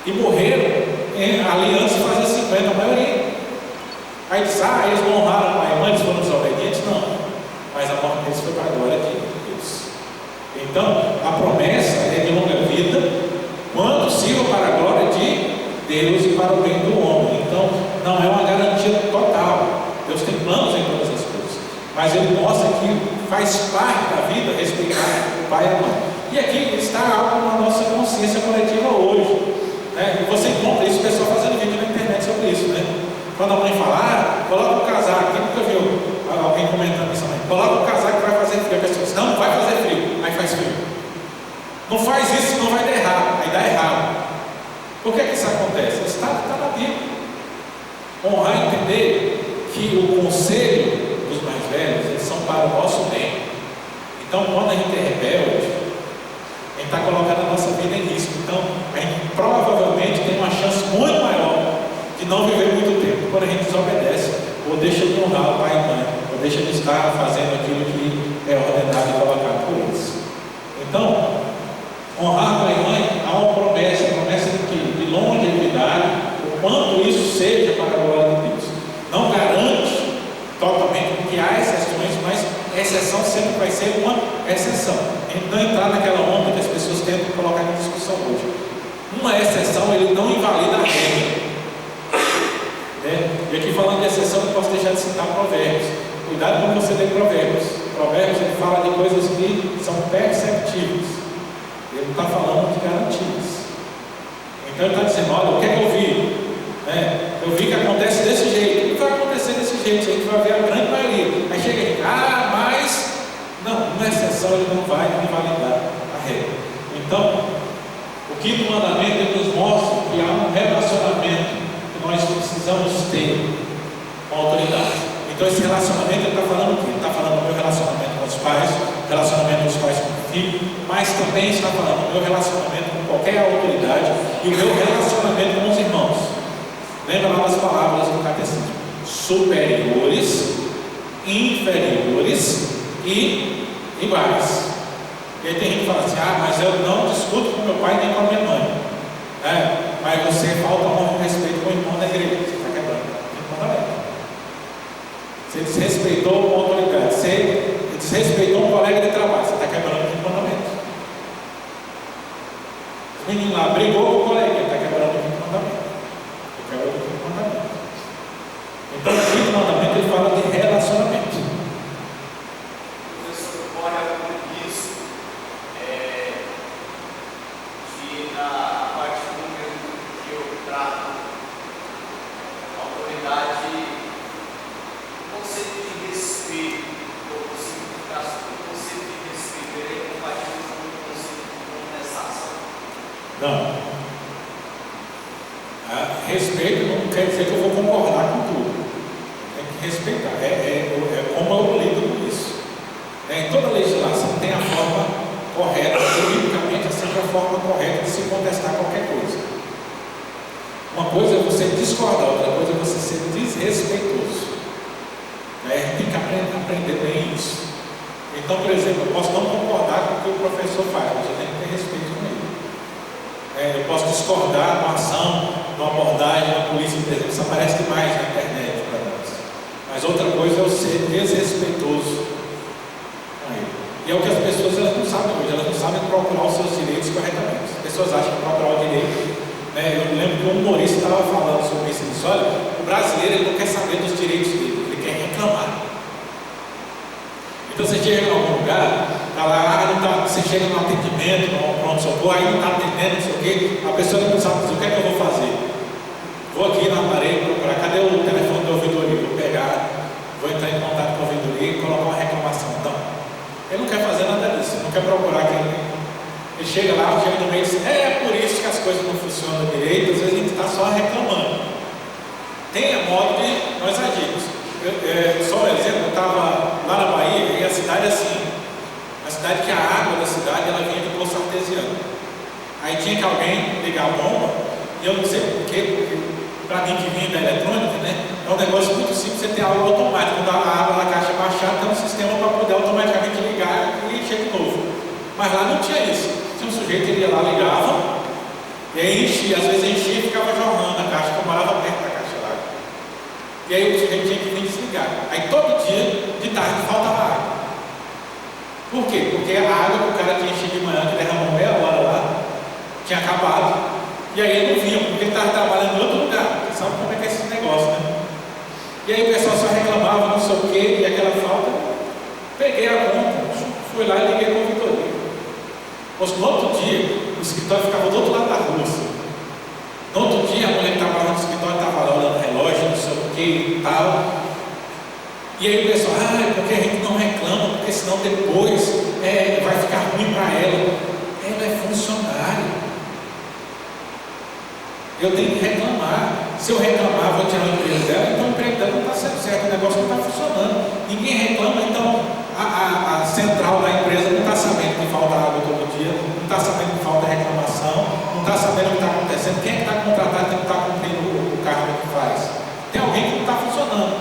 E morreram ali antes de fazer 50, a maioria. Aí diz, eles não honraram a mãe, eles foram desobedientes? Não. Mas a morte deles foi para a glória de Deus. Então, a promessa é de longa vida, quando sirva para a glória de Deus e para o bem do homem. Então, não é uma garantia total. Deus tem planos em todas as coisas. Mas Ele mostra que faz parte da vida respeitar o pai e a mãe. E aqui está algo na nossa consciência coletiva hoje. E você encontra isso, o pessoal fazendo vídeo na internet sobre isso, né? Quando a mãe fala, coloca o casaco, quem nunca viu alguém comentando isso também? Coloca o casaco que vai fazer frio. A pessoa diz, não vai fazer frio. Aí faz frio. Não faz isso, não vai dar errado. Aí dá errado. Por que isso acontece? Está na Bíblia. Honrar e entender que o conselho dos mais velhos, eles são para o nosso bem. Então, quando a gente é rebelde, a gente está colocando a nossa vida em risco. Então, a gente provavelmente tem uma chance muito maior de não viver muito tempo. Quando a gente desobedece, ou deixa de honrar o pai e mãe, ou deixa de estar fazendo aquilo que é ordenado e colocado por eles. Então, honrar pai e mãe, há uma promessa de que? De longevidade, o quanto isso seja para a glória de Deus. Não garante totalmente, porque há exceções, mas a exceção sempre vai ser uma exceção. A gente não entrar naquela onda que as pessoas tentam colocar em discussão hoje. Uma exceção, ele não invalida a regra. E aqui falando de exceção, não posso deixar de citar Provérbios. Cuidado quando você lê Provérbios. Provérbios, ele fala de coisas que são perceptíveis. Ele não está falando de garantias. Então ele está dizendo, olha, o que é que eu vi? Eu vi que acontece desse jeito. E vai acontecer desse jeito, a gente vai ver a grande maioria. Aí chega aqui, mas não, uma exceção ele não vai invalidar a regra. Então, o quinto mandamento ele nos mostra que há um relacionamento que nós precisamos ter com a autoridade. Então esse relacionamento ele está falando o quê? Ele está falando do meu relacionamento com os pais, relacionamento dos pais com o filho, mas também está falando do meu relacionamento com qualquer autoridade e o meu relacionamento com os irmãos. Lembra lá das palavras do catecismo: superiores, inferiores e iguais. E aí tem gente que fala assim, mas eu não discuto com meu pai nem com a minha mãe. Mas você falta honra e respeito com o irmão da igreja. Você está quebrando o mandamento. Você desrespeitou uma autoridade, você desrespeitou um colega de trabalho, você está quebrando o mandamento. O menino lá brigou com o colega, ele está quebrando o mandamento. Ele quebrou o mandamento. Então, o quinto mandamento ele fala de relacionamento. Olha isso, Não. Respeito não quer dizer que eu vou concordar com tudo. Tem que respeitar. É como eu lido com isso. Em toda legislação tem a forma correta, juridicamente, é sempre a forma correta de se contestar qualquer coisa. Uma coisa é você discordar, outra coisa é você ser desrespeitoso. Tem que aprender bem isso. Então, por exemplo, eu posso não concordar com o que o professor faz, mas eu tenho que ter respeito com ele. Eu posso discordar de uma ação, de uma abordagem da polícia, por exemplo, isso aparece demais na internet para nós. Mas outra coisa é eu ser desrespeitoso com ele. E é o que as pessoas elas não sabem hoje, elas não sabem procurar os seus direitos corretamente. As pessoas acham que procurar o direito. Eu lembro que um humorista estava falando sobre isso. Ele disse: olha, o brasileiro ele não quer saber dos direitos dele, ele quer reclamar. Então você chega em algum lugar, tá lá, você chega no atendimento, no pronto-socorro, aí não está atendendo, não sei o quê, a pessoa não sabe dizer o que é que eu vou fazer. Vou aqui na parede procurar, cadê o telefone da ouvidoria? Vou pegar, vou entrar em contato com a ouvidoria e colocar uma reclamação. Então, ele não quer fazer nada disso, ele não quer procurar quem. Ele chega lá, chega no meio e diz: é por isso que as coisas não funcionam direito, às vezes a gente está só reclamando. Tem a modo de nós agirmos. Só um exemplo, eu estava lá na Bahia e a cidade é assim, a cidade que a água da cidade ela vinha do poço artesiano. Aí tinha que alguém ligar a bomba, e eu não sei porquê, porque para mim que vinha da eletrônica, né, é um negócio muito simples, você tem água automática, quando a água na caixa baixar, tem um sistema para poder automaticamente ligar e encher de novo. Mas lá não tinha isso. Tinha um sujeito que ia lá, ligava, e aí enchia, às vezes enchia e ficava jorrando a caixa, que eu morava perto da caixa lá. E aí o sujeito tinha que vir desligar. Aí todo dia, de tarde, faltava água. Por quê? Porque a água que o cara tinha enchido de manhã, que derramou meia hora lá, tinha acabado. E aí ele não vinha, porque ele estava trabalhando em outro lugar. Você sabe como é que é esse negócio, né? E aí o pessoal só reclamava, não sei o quê, e aquela falta. Peguei a conta, fui lá e liguei com a ouvidoria. Mas no outro dia, o escritório ficava do outro lado da rua. No outro dia, a mulher que estava lá no escritório estava lá olhando o relógio, não sei o que e tal. E aí o pessoal: porque a gente não reclama, porque senão depois vai ficar ruim para ela. Ela é funcionária. Eu tenho que reclamar. Se eu reclamar, vou tirar o emprego dela, então o emprego dela não está sendo certo, o negócio não está funcionando. Ninguém reclama, então a central da empresa não está sabendo que falta água todo dia, não está sabendo que falta reclamação, não está sabendo o que está acontecendo. Quem é que está contratado que não está cumprindo o cargo que faz? Tem alguém que não está funcionando.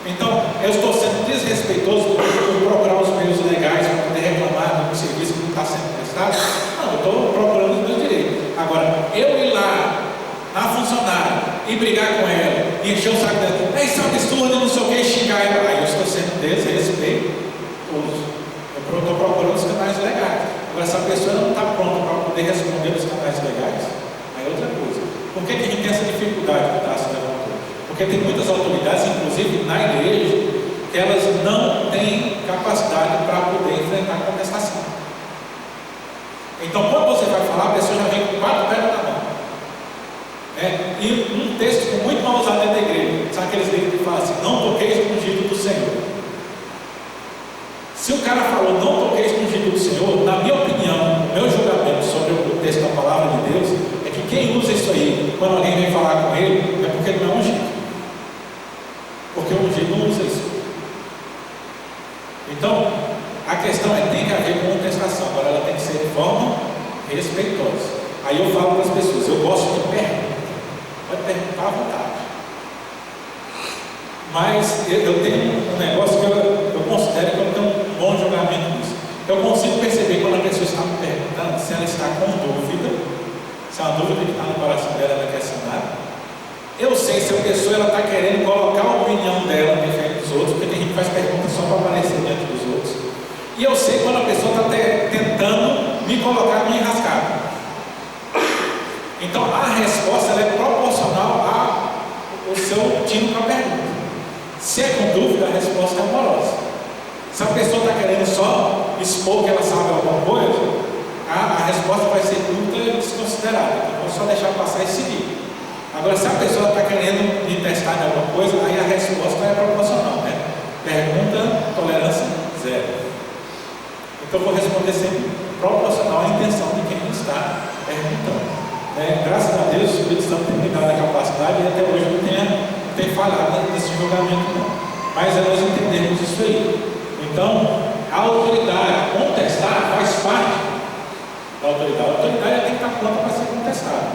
Então, eu estou sendo desrespeitoso por procurar os meios legais para poder reclamar do serviço que não está sendo prestado? Não, eu estou procurando os meus direitos. Agora, eu ir lá na funcionária e brigar com ela e encher o saco dela: isso é um absurdo, não sei o que, xingar ela, aí eu estou sendo desrespeitoso. Eu estou procurando os canais legais. Agora, se a pessoa não está pronta para poder responder os canais legais, aí é outra coisa. Por que a gente tem essa dificuldade que está se levantando? Porque tem muitas autoridades, inclusive na igreja, que elas não têm capacidade para poder enfrentar a contestação. Então, quando você vai falar, a pessoa já vem com 4 pedras na mão. E um texto muito mal usado dentro da igreja, sabe aqueles livros que falam assim: não toqueis no ungido do Senhor. Se o cara falou não toqueis no ungido do Senhor, na minha opinião, o meu julgamento sobre o texto da palavra de Deus é que quem usa isso aí, quando alguém vem falar com ele, é porque não é ungido. Porque o ungido não usa isso. Então, a questão tem que haver contestação, agora ela tem que ser de forma respeitosa. Aí eu falo para as pessoas: eu gosto de pergunta, pode perguntar à vontade. Mas eu tenho um negócio que eu considero que eu tenho um bom julgamento nisso. Eu consigo perceber quando a pessoa está me perguntando se ela está com dúvida, se é uma dúvida que está no coração dela, ela quer sanar. Eu sei se a pessoa está querendo colocar a opinião dela em frente dos outros, porque tem gente que faz perguntas só para aparecer diante dos outros. E eu sei quando a pessoa está tentando me colocar no enrascado. Então a resposta ela é proporcional ao seu tino para a pergunta. Se é com dúvida, a resposta é amorosa. Se a pessoa está querendo só expor que ela sabe alguma coisa, a resposta vai ser curta e desconsiderada. Então, vou só deixar passar e seguir. Agora, se a pessoa está querendo me testar de alguma coisa, aí a resposta é proporcional, né? Pergunta, tolerância, 0. Então, eu vou responder sempre proporcional à intenção de quem está perguntando. capacidade e até hoje não tem falhado nesse julgamento não. Mas é nós entendemos isso aí. Então, a autoridade contestar faz parte da autoridade. A autoridade tem que estar pronta para ser contestada.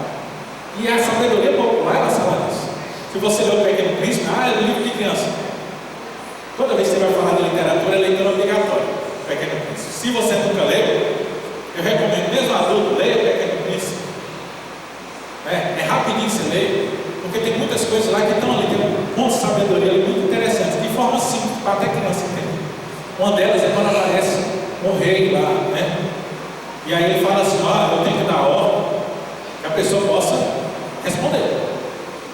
E a sabedoria popular, ela fala disso. Se você ler o Pequeno Príncipe, é livro de criança. Toda vez que você vai falar de literatura, é leitura obrigatória. Pequeno Príncipe. Se você nunca leu, eu recomendo, mesmo adulto, leia o Pequeno Príncipe. É rapidinho você lê, porque tem muitas coisas lá que estão ali, tem um ponto de sabedoria ali muito interessante, de forma simples, para até criança entender. Uma delas é quando aparece um rei lá, né? E aí ele fala assim: eu tenho que dar ordem que a pessoa possa responder.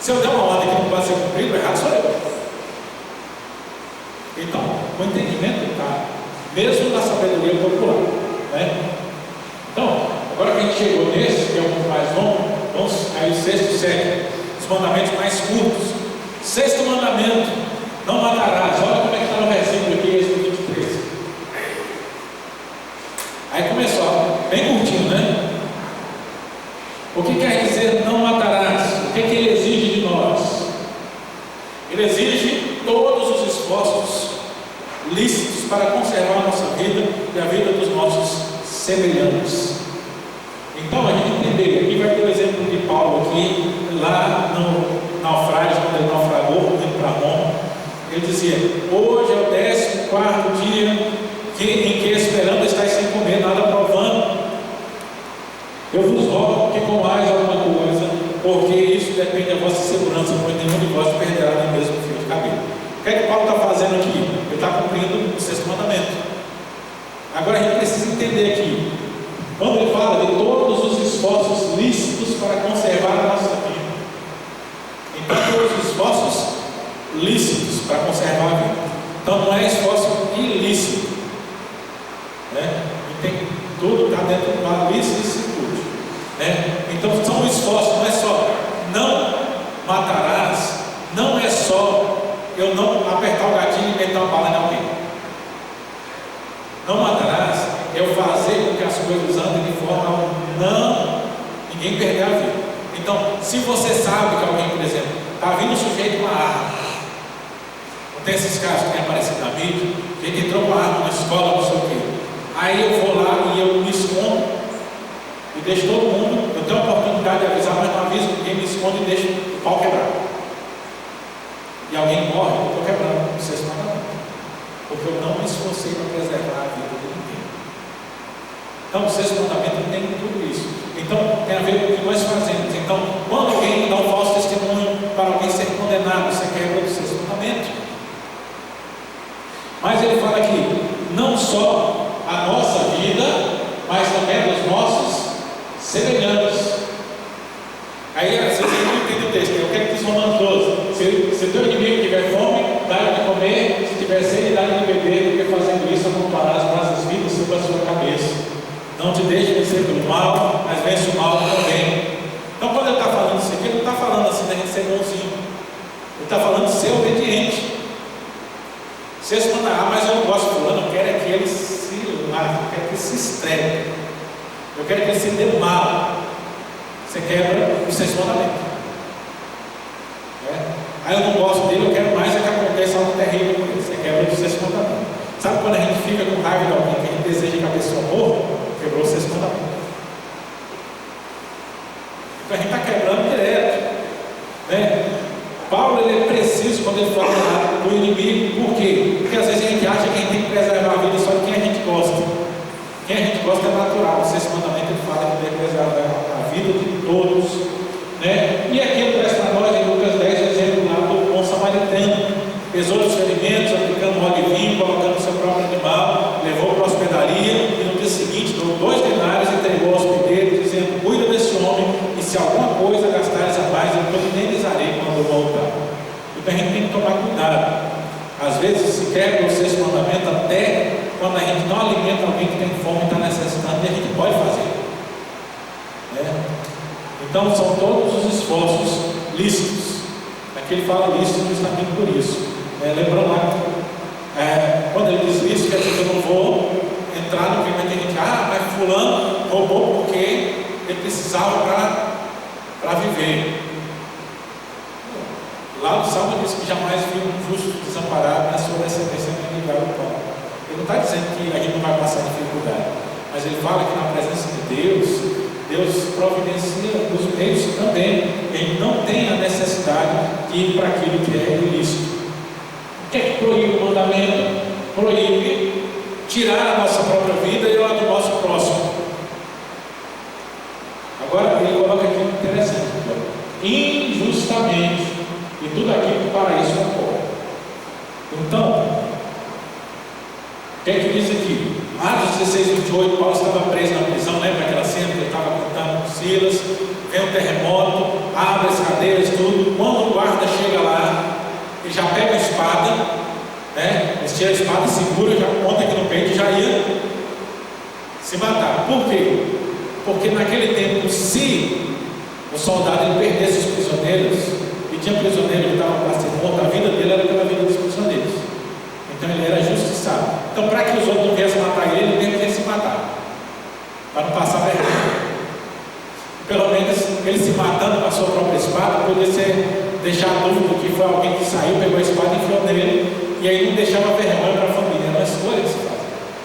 Se eu der uma ordem que não pode ser cumprida, o errado sou eu. Então, o entendimento está mesmo na sabedoria popular, né? Então, agora que a gente chegou nesse, que é um pouco mais longo, vamos aí o sexto e sétimo, os mandamentos mais curtos. Sexto mandamento: não matarás. Olha como é que está no versículo aqui, esse 23. Aí começou, bem curtinho, né? O que quer dizer não matarás? O que ele exige de nós? Ele exige todos os esforços lícitos para conservar a nossa vida e a vida dos nossos semelhantes. Então, a gente entender, aqui vai ter o exemplo de Paulo aqui, lá no naufrágio, quando ele naufragou, indo para Roma, ele dizia: hoje é o 14º dia em que esperando estáis sem comer, nada provando. Eu vos rogo que comais alguma coisa, porque isso depende da vossa segurança, pois nenhum de vós perderá nem mesmo fio de cabelo. O que é que Paulo está fazendo aqui? Ele está cumprindo o sexto mandamento. Agora a gente precisa entender aqui, quando ele fala de todos os esforços lícitos para conservar a nossa vida. Então, todos os esforços lícitos para conservar a vida. Então, não é esforço ilícito, né? E tem, tudo está dentro do lado licitude, né? Então, são esforços, não é só não matarás, não é só eu não apertar o gatilho e meter uma bala em alguém. Não matarás é eu fazer com que as coisas andem de forma a ninguém perder a vida. Então, se você sabe que alguém, por exemplo, está vindo um sujeito com uma arma, não tem esses casos que tem aparecido na mídia, a gente entrou com uma arma na escola, não sei o quê. Aí eu vou lá e eu me escondo e deixo todo mundo, eu tenho a oportunidade de avisar, mas não aviso ninguém, me escondo e deixo o pau quebrado. E alguém morre, eu estou quebrando o sexto mandamento, porque eu não me esforcei para preservar a vida de ninguém. Então, o sexto mandamento tem tudo isso. Então, tem a ver com o que nós fazemos. Então, quando alguém dá um falso testemunho para alguém ser condenado, você quebra o sexto mandamento. Mas ele fala aqui, não só a nossa vida, mas também dos nossos semelhantes. Aí, às vezes, a gente não entende o texto. Eu quero que diz Romanos 12: se teu inimigo tiver fome, dá-lhe de comer, se tiver sede, dá-lhe de beber, porque fazendo isso, amontoarás brasas vivas sobre a sua cabeça. Não te deixe vencer pelo mal, mas vence o mal com o bem. Então, quando ele está falando isso aqui, ele não está falando assim da gente ser bonzinho. Ele está falando de ser obediente. Você se manda, mas eu não gosto de fulano, eu quero é que ele se lave, eu quero que ele se estrepe, eu quero que ele se dê mal. Você quebra o sexto mandamento. Aí eu não gosto dele, eu quero mais é que aconteça algo terrível com ele. Você quebra o sexto mandamento. Sabe quando a gente fica com raiva de alguém que a gente deseja que a pessoa morra? Quebrou o sexto mandamento. Então a gente está quebrando direto, né? Paulo, ele é preciso quando ele fala do inimigo. Por quê? Porque às vezes a gente acha que a gente tem que preservar a vida só de quem a gente gosta. Quem a gente gosta é natural. O sexto mandamento ele fala que deve preservar a vida de todos, né? E aqui ele traz para nós em Lucas 10 o exemplo lá do bom samaritano. Pesou os ferimentos, aplicando óleo e vinho, colocando o seu próprio animal, levou para a hospedaria e no dia seguinte deu 2 denários e entregou ao hospedeiro, dizendo: cuida desse homem, e se alguma coisa gastares a mais, eu indenizarei quando eu voltar. Então a gente tem que tomar cuidado. Às vezes se quebra o sexto mandamento até quando a gente não alimenta alguém que tem fome e está necessitando, e a gente pode fazer. Então são todos os esforços lícitos. Aqui ele fala lícito justamente por isso. Lembrando lá, quando ele diz isso, quer dizer que eu não vou entrar no clima que a gente, mas fulano roubou porque ele precisava para viver. Lá no Salmo diz que jamais viu um justo desamparado, na sua descendência nem ligar o pão. Ele não está dizendo que a gente não vai passar dificuldade, mas ele fala que na presença de Deus providencia os meios também. Ele não tem a necessidade de ir para aquilo que é ilícito. O que é que proíbe o mandamento? Proíbe tirar a nossa própria vida e a do nosso próximo. Agora ele coloca aqui um interessante: injustamente, e tudo aquilo que para isso ocorre. Então, o que é que diz aqui? Atos 16, 28, Paulo estava preso na prisão. Lembra aquela cena que ele estava contando com Silas? Vem um terremoto, abre as cadeiras, tudo. Quando o guarda chega lá, ele já pega a espada, né? Ele tira a espada, segura, já monta aqui no peito e já ia se matar. Por quê? Porque naquele tempo, se o soldado ele perdesse os prisioneiros, e tinha prisioneiro que estava para ser morto, a vida dele era pela vida dos prisioneiros. Então ele era justiçado. Então, para que os outros não viessem matar ele mesmo que ele se matar, para não passar vergonha. Pelo menos ele se matando com a sua própria espada, podia ser deixar a dúvida que foi alguém que saiu, pegou a espada e enfiou nele, e aí não deixava vergonha para a família. Era uma escolha que se faz.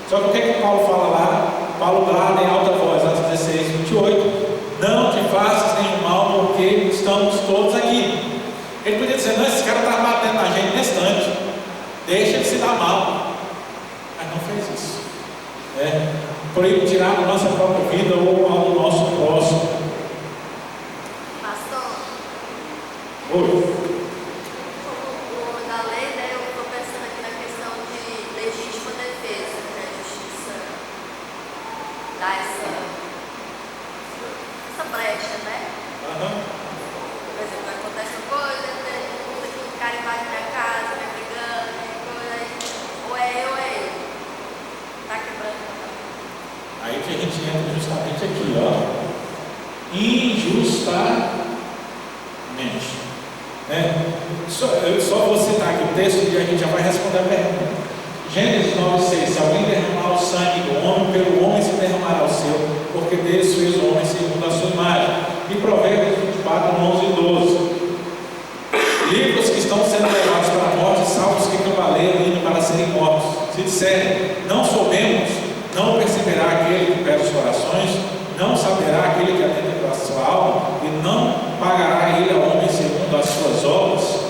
Só que o que é que Paulo fala lá? Paulo brada em alta voz, Atos 16, 28, não te faças nenhum mal, porque estamos todos aqui. Ele podia dizer, não, esse cara está batendo na gente nesse instante, deixa ele se dar mal. Mas não fez isso. Por ele tirar a nossa própria vida ou a do nosso próximo. Pastor? Oi. Na lei, né, eu estou pensando aqui na questão de legítima defesa, que a justiça dá essa brecha, né? Por exemplo, acontece uma coisa, o cara invade minha casa, vai brigando, coisa aí, ou é eu ou é ele. Tá quebrando. Aí que a gente entra justamente aqui, ó. Injustamente. Só vou citar aqui o texto e a gente já vai responder a pergunta. Gênesis 9,6: se alguém derramar o sangue do homem, pelo homem se derramará o seu, porque dele fez o homem segundo a sua imagem. E Provérbios 24, 11 e 12: livros que estão sendo levados para a morte, salvos que cambaleiam indo para serem mortos. Se disserem, não soubemos, não perceberá aquele que pega os corações, não saberá aquele que atende a sua alma, e não pagará ele ao homem segundo as suas obras.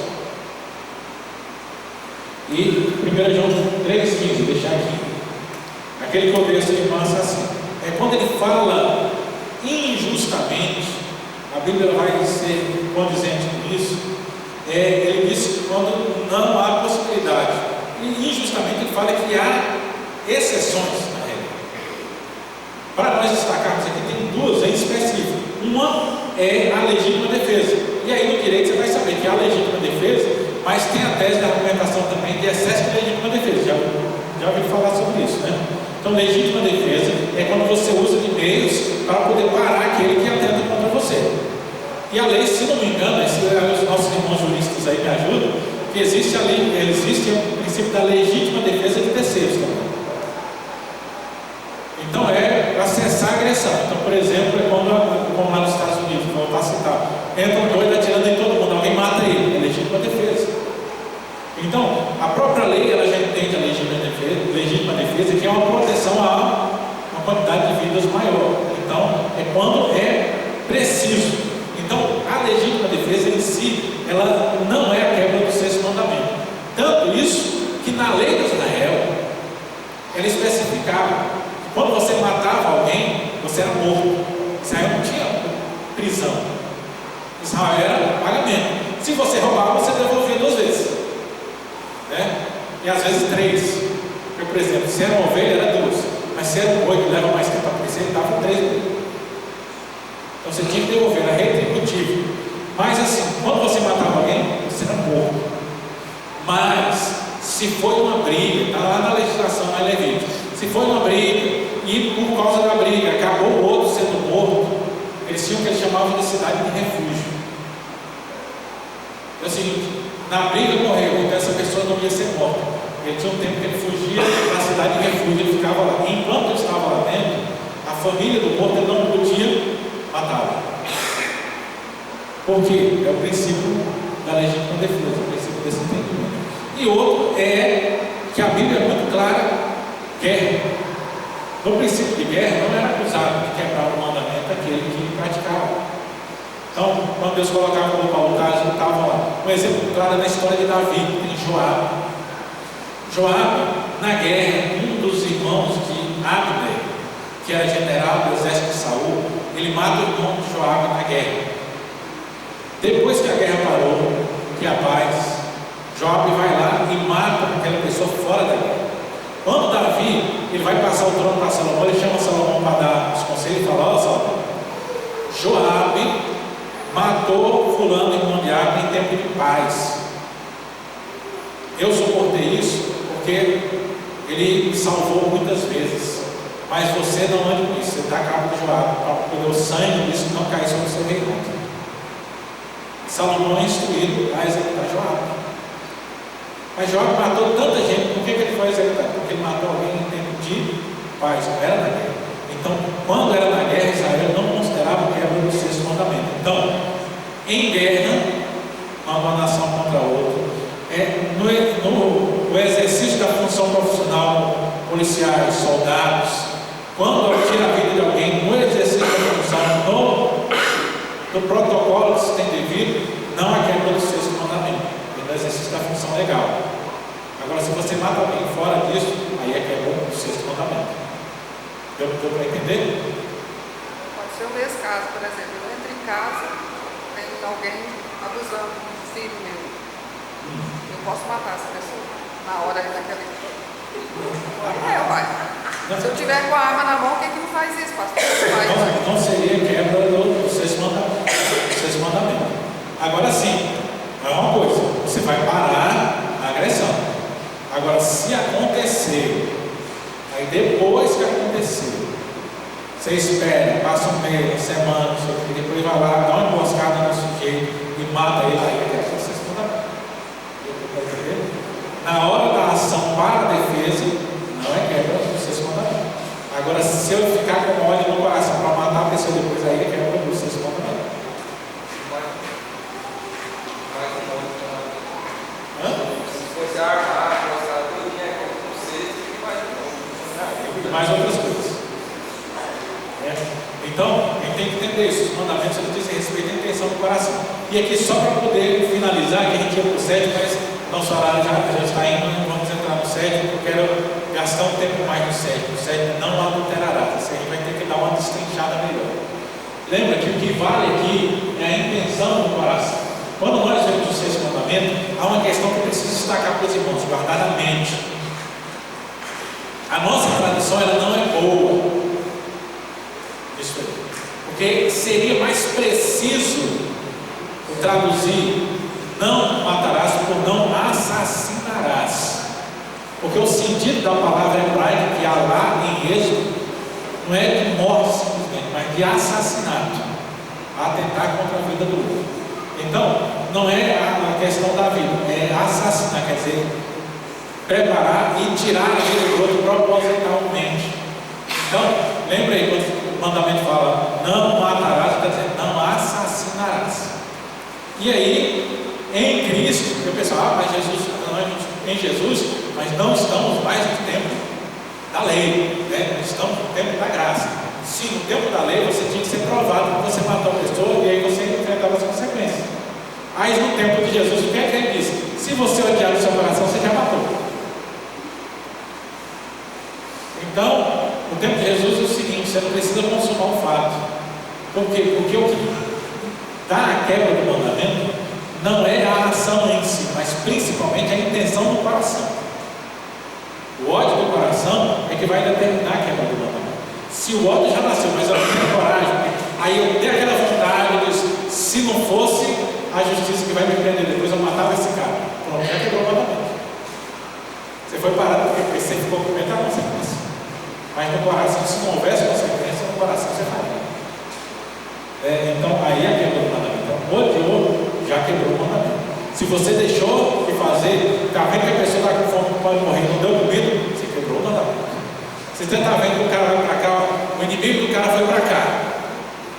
E 1 João 3,15, deixar aqui. Aquele contexto de massa assim. Quando ele fala injustamente, a Bíblia vai ser condizente com isso. Ele diz quando não há possibilidade. E injustamente ele fala que há exceções na regra. Para nós destacarmos aqui, tem duas em específico. Uma é a legítima defesa. E aí no direito você vai saber que há legítima defesa, mas tem a tese da argumentação também de excesso de legítima defesa. Já ouviu falar sobre isso, né? Então, legítima defesa é quando você usa de meios para poder parar aquele que atenta contra você. E a lei, se não me engano, os nossos irmãos juristas aí me ajudam, que existe a lei, existe o princípio da legítima defesa de terceiros também. Então, é para cessar a agressão. Então, por exemplo, como lá nos Estados Unidos, vou voltar a citar, entra um doido atirando em todo mundo, alguém mata ele, é legítima defesa. Então, a própria lei, ela já entende a legítima defesa, que é uma proteção a uma quantidade de vidas maior. Então, é quando é preciso. Então, a legítima defesa em si, ela não é a quebra do sexto mandamento. Tanto isso, que na lei de Israel, ela especificava que quando você matava alguém, você era morto. Israel não tinha prisão. Israel era pagamento. Se você roubava, você devolvia 2 vezes. E às vezes 3. Porque, por exemplo, se era uma ovelha, era 2. Mas se era um boi que leva mais tempo para crescer, ele dava 3 vezes. Então você tinha que devolver, era retributivo. Mas assim, quando você matava alguém, você era morto. Mas, se foi uma briga, está lá na legislação, na Levítico, se foi uma briga e por causa da briga acabou o outro sendo morto, eles tinham o que eles chamavam de cidade de refúgio. É o seguinte, na briga morreu, então essa pessoa não ia ser morta. Ele tinha um tempo que ele fugia da cidade de refúgio, ele ficava lá. E enquanto ele estava lá dentro, a família do morto ele não podia matá-lo. Por quê? É o princípio da legítima defesa, o princípio desse entendimento. E outro é que a Bíblia é muito clara: guerra. No princípio de guerra, não era acusado de quebrar o mandamento aquele que praticava. Então, quando Deus colocava o povo para lutar, eles lutavam lá. Um exemplo claro é na história de Davi, tem Joabe. Joabe, na guerra, um dos irmãos de Abner, que era general do exército de Saul, ele mata o irmão de Joabe na guerra. Depois que a guerra parou, que a paz, Joabe vai lá e mata aquela pessoa fora da guerra. Quando Davi, ele vai passar o trono para Salomão, ele chama Salomão para dar os conselhos e fala: ó, Salomão, Joabe matou fulano, irmão de Abner, em tempo de paz. Eu suportei isso porque ele me salvou muitas vezes, mas você não ande com isso. Você dá cabo de Joabe para poder o sangue disso não cair sobre o seu reinado. Salomão é instruído a executar Joabe. Mas Joabe matou tanta gente. Por que ele foi executar? Porque ele matou alguém em tempo de paz, não era na guerra. Então, quando era na guerra, Israel não considerava quebra do sexto mandamento. Então, em guerra, uma nação contra a outra, no exercício da função profissional, policiais, soldados, quando tira a vida de alguém, no exercício da função, no protocolo que se tem devido, não há quebra do sexto mandamento, no exercício da função legal. Agora, se você mata alguém fora disso, aí é quebra do sexto mandamento. Deu para entender? Pode ser o mesmo caso, por exemplo, eu entro em casa, tem alguém abusando do filho meu. Eu posso matar essa pessoa na hora daquele. Uai. Se eu tiver com a arma na mão, quem que não faz isso, pastor? Não seria quebra do sexto mandamento. Agora sim, é uma coisa, você vai parar a agressão. Agora, se acontecer, aí depois que aconteceu, você espera, passa um mês, uma semana, depois vai lá, dá uma emboscada no sujeito e mata ele, aí é quebra do sexto mandamento. Na hora da ação para a defesa, não é quebra do sexto mandamento. Agora, se eu ficar com ódio no coração para matar a pessoa depois, aí é quebra do sexto mandamento. Se armar, mostrar tudo, com sexto, e mais outras coisas. Então, a gente tem que entender isso. Os mandamentos eles dizem respeito à intenção do coração. E aqui, só para poder finalizar, que a gente ia para o 7, mas nosso horário já está indo, vamos entrar no 7, porque eu quero gastar um tempo mais no 7. No 7 não adulterará. Isso aí vai ter que dar uma destrinchada melhor. Lembra que o que vale aqui é a intenção do coração. Quando nós vemos o sexto mandamento, há uma questão que eu preciso destacar para os irmãos, guardar na mente. A nossa tradução ela não é boa. Isso aí. Porque seria mais preciso traduzir: não matarás por não assassinarás. Porque o sentido da palavra hebraica que há lá em Êxodo não é de morte simplesmente, mas de assassinato, atentar contra a vida do outro. Então, não é a questão da vida, é assassinar, quer dizer, preparar e tirar a vida do outro propositalmente. Então, lembra aí quando o mandamento fala não matarás, está dizendo não assassinarás. E aí, em Cristo, o pessoal, mas Jesus, em Jesus, mas não estamos mais no tempo da lei, né? Nós estamos no tempo da graça. Se no tempo da lei você tinha que ser provado que você matou a pessoa e aí você enfrentava as consequências. Mas no tempo de Jesus, o que é que ele disse? Se você odiar o seu coração, você já matou. Então, no tempo de Jesus é o seguinte: você não precisa consumar o fato. Por quê? Porque o que dá a quebra do mandamento não é a ação em si, mas principalmente a intenção do coração. O ódio do coração é que vai determinar a quebra do mandamento. Se o ódio já nasceu, mas eu não tenho coragem, aí eu tenho aquela vontade de, se não fosse a justiça que vai me prender depois, eu matava esse cara. Pronto, já quebrou o mandamento. Você foi parado porque você ficou com medo da consequência. Mas no coração, se não houvesse consequência, no coração você faria. Então, aí é a quebra do mandamento. Então, odiou, já quebrou o mandamento. Se você deixou de fazer, está vendo que a pessoa está com fome, pode morrer, não deu comida, você quebrou o mandamento. Você está vendo que o cara vai para cá, o inimigo do cara foi para cá,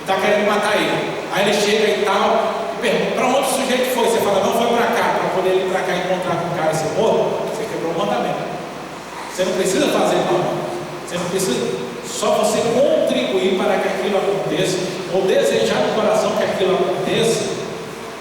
e está querendo matar ele. Aí ele chega e tal, pergunta, para onde o sujeito foi? Você fala, não, foi para cá, para poder ir para cá encontrar com o cara e ser morto. Você quebrou o mandamento. Você não precisa fazer nada. Você não precisa, só você contribuir para que aquilo aconteça, ou desejar no coração que aquilo aconteça,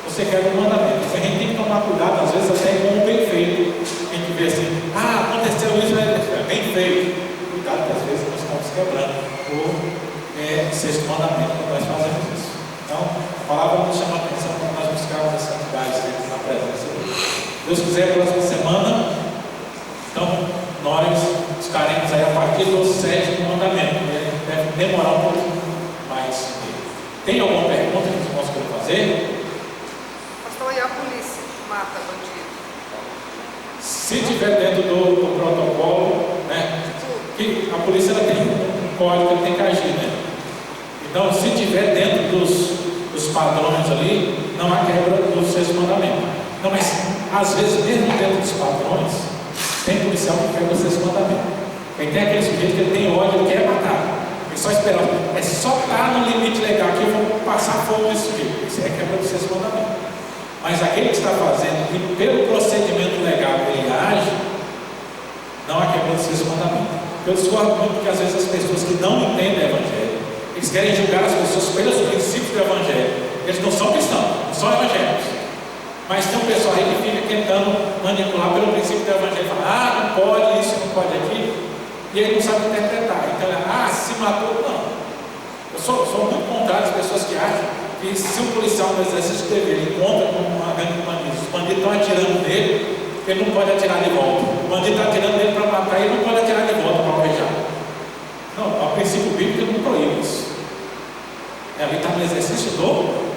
você quebra o mandamento. A gente tem que tomar cuidado, às vezes até com o bem feito. A gente vê assim, aconteceu isso, é bem feito. Cuidado que às vezes nós estamos quebrando o sexto mandamento quando nós fazemos isso. Então, a palavra nos chama a atenção para nós buscarmos a santidade sempre na presença de Deus. Deus quiser, a próxima semana, então, nós estaremos aí a partir do sétimo mandamento. Ele deve demorar um pouquinho mais. Tem alguma pergunta que os irmãos querem fazer? Pastor, e a polícia mata bandido? Se tiver dentro do protocolo, né? Que a polícia ela tem um código, ela tem que agir, né? Então, se tiver dentro dos padrões ali, não há quebra do sexto mandamento. Não, mas às vezes, mesmo dentro dos padrões, tem policial que quebra o sexto mandamento. Aí tem aquele sujeito que ele tem ódio, ele quer matar. Ele só espera, é só estar no limite legal que eu vou passar fogo nesse sujeito. Isso é quebra do sexto mandamento. Mas aquele que está fazendo, e pelo procedimento legal ele age, não há quebra do sexto mandamento. Eu discordo muito porque às vezes as pessoas que não entendem o Evangelho, eles querem julgar as pessoas pelos princípios do Evangelho. Eles não são cristãos, não são evangélicos. Mas tem um pessoal aí que fica tentando manipular pelo princípio do Evangelho. Fala, não pode isso, não pode aquilo. E ele não sabe interpretar. Então, se matou, não. Eu sou muito contrário às pessoas que acham que se um policial no exercício de dever ele encontra com uma gangue de bandidos, os bandidos estão atirando nele, ele não pode atirar de volta. O bandido está atirando nele para matar, ele não pode atirar de volta para alvejar. Não, o princípio bíblico ele não proíbe isso. Ali está no exercício do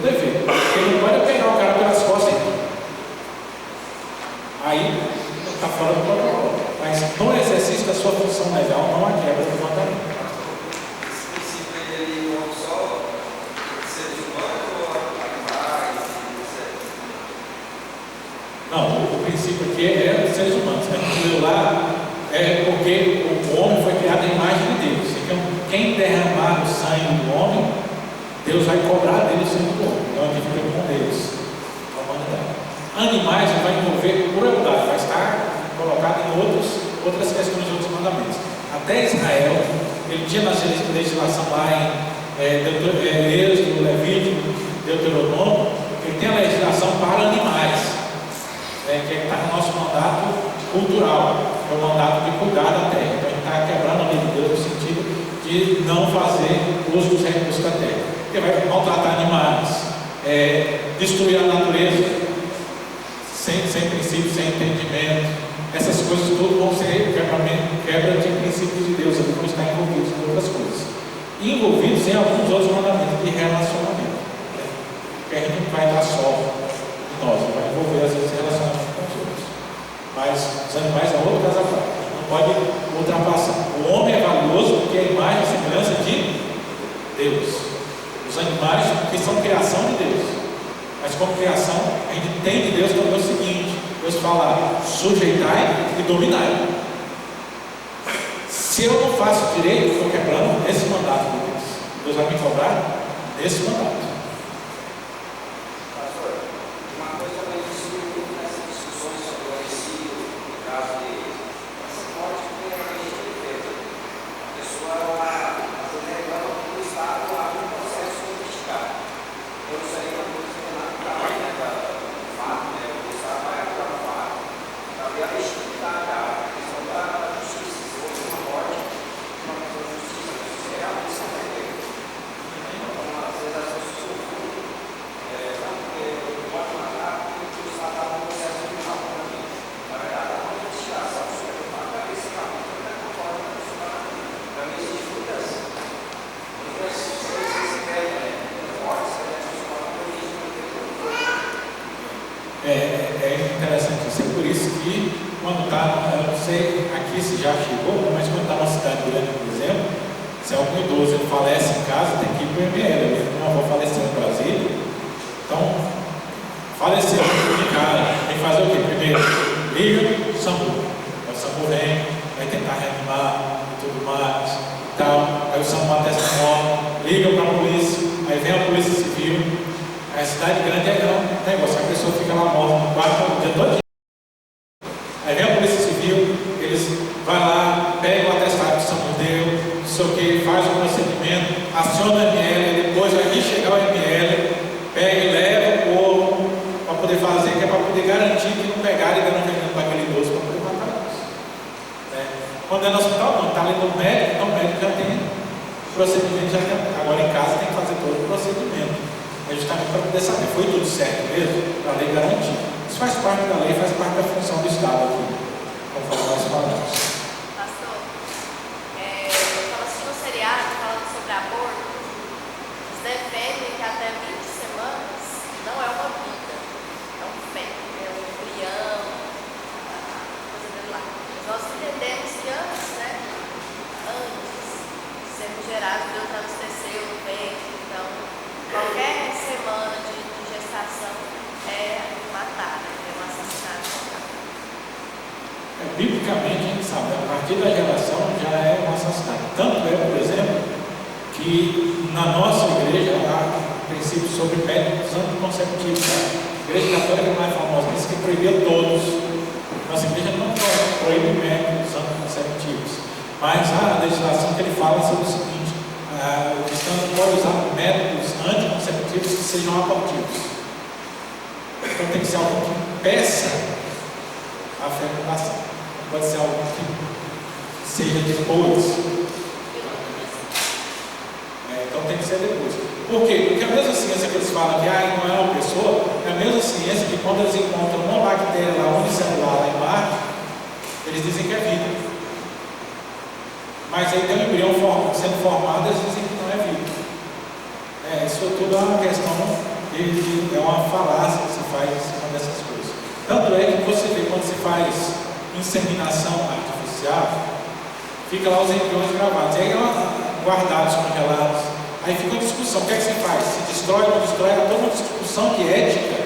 dever. Ele não pode pegar o cara pelas costas. Aí está fora do protocolo. Mas no exercício da sua função legal não há quebra do mandamento. Esse princípio ele não só seres humanos ou animais, etc. Não, o princípio aqui é dos seres humanos. A gente leu lá, porque o homem foi criado à imagem de Deus. Então, quem derramar o sangue do homem, Deus vai cobrar dele o sangue do homem. Então, a gente fica com Deus, a humanidade. Animais vai envolver crueldade, vai estar colocado em outras questões de outros mandamentos. Até Israel, ele tinha na legislação lá em Êxodo, Levítico, Deuteronômio, ele tem a legislação para animais, que está no nosso mandato cultural, que é o mandato de cuidar da terra. Então a gente está quebrando a lei de Deus no sentido de não fazer uso dos recursos da terra. Ele vai maltratar animais, destruir a natureza sem princípio, sem entendimento. Essas coisas tudo vão ser quebra de princípios de Deus, eles vão estar envolvidos em outras coisas. E envolvidos em alguns outros mandamentos de relacionamento. Porque a gente não vai dar só em nós, vai envolver às vezes relacionamento com os outros. Mas os animais é outro caso à parte. A gente não pode ultrapassar. O homem é valioso porque é a imagem e semelhança de Deus. Os animais que são criação de Deus. Mas como criação, a gente tem de Deus também o seguinte. Deus fala, sujeitai e dominai. Se eu não faço direito, eu estou quebrando esse mandato de Deus. Deus vai me cobrar nesse mandato. Pastor, uma coisa também que surgiu nessas discussões sobre o homicídio, no caso de essa morte que realmente ele fez. A pessoa reclama que o Estado abre um processo sofisticado. Eu não sei uma coisa que não está aí, né? O fato, né? O Estado vai apurar o fato. E a legitimidade da questão da justiça, se houve uma morte, uma questão de justiça, isso é realmente não é feito. Então, às vezes as pessoas se confundem. Não, porque pode matar, porque o Estado está no processo criminal para mim. Na verdade, há uma investigação sobre o fato da esse capítulo não é conforme a pessoa. Para mim, existe muitas ideias, mortes, que a pessoa fala que É interessante isso. É por isso que quando está, eu não sei aqui se já chegou, mas quando está numa cidade grande, por exemplo, se algum idoso ele falece em casa, tem que ir para o ML. Minha avó faleceu em Brasília, então faleceu de cara, tem que fazer o quê? Primeiro, liga o SAMU. Aí o SAMU vem, vai tentar reanimar e tudo mais e tal. Aí o SAMU atesta a morte, liga para a polícia, aí vem a polícia civil. Aí Mas cidade grande é um negócio, a pessoa fica lá morta no quarto o dia todo. Aí vem a Polícia Civil, eles vão lá, pegam o atestado que São deu, não sei o que, faz o procedimento, aciona o ML, depois vai vir chegar o ML, pega e leva o corpo para poder fazer, que é para poder garantir que não pegaram e deram veneno para aquele idoso para poder matar isso. Quando é no hospital, não, está ali no médico, então o médico já tem procedimento, agora em casa tem que fazer todo o procedimento. É justamente para poder saber, foi tudo certo mesmo, para a lei garantir. Isso faz parte da lei, faz parte da função do Estado aqui, conforme nós falamos. Pastor, eu assisti um seriado falando sobre aborto. Eles defendem que até 20 semanas não é uma vida, é um feto, é um embrião, coisa dele lá. Mas nós entendemos que antes de sermos gerados, Deus nos teceu no ventre, então qualquer semana de gestação é matar, é um assassinato. Biblicamente, a gente sabe, a partir da geração já é um assassinato. Tanto é, por exemplo, que na nossa igreja há um princípio sobre métodos anticonceptivos. A igreja católica mais famosa diz que proibiu todos. Nossa igreja não proíbe métodos anticonceptivos. Mas há a legislação que ele fala sobre o seguinte: o cristão não pode usar métodos anticonceptivos que sejam abortivos. Então tem que ser algo que impeça a fecundação. Não pode ser algo que seja depois. Então tem que ser depois. Por quê? Porque a mesma ciência que eles falam que não é uma pessoa, é a mesma ciência que quando eles encontram uma bactéria lá, unicelular lá em Marte, eles dizem que é vida. Mas aí tem um embrião sendo formado, eles dizem que não é vida. Isso tudo é uma questão, é uma falácia que se faz em cima dessas coisas. Tanto é que você vê quando se faz inseminação artificial, fica lá os embriões gravados, e aí guardados, congelados. Aí fica uma discussão, o que é que se faz? Se destrói ou não destrói? Há toda uma discussão de ética,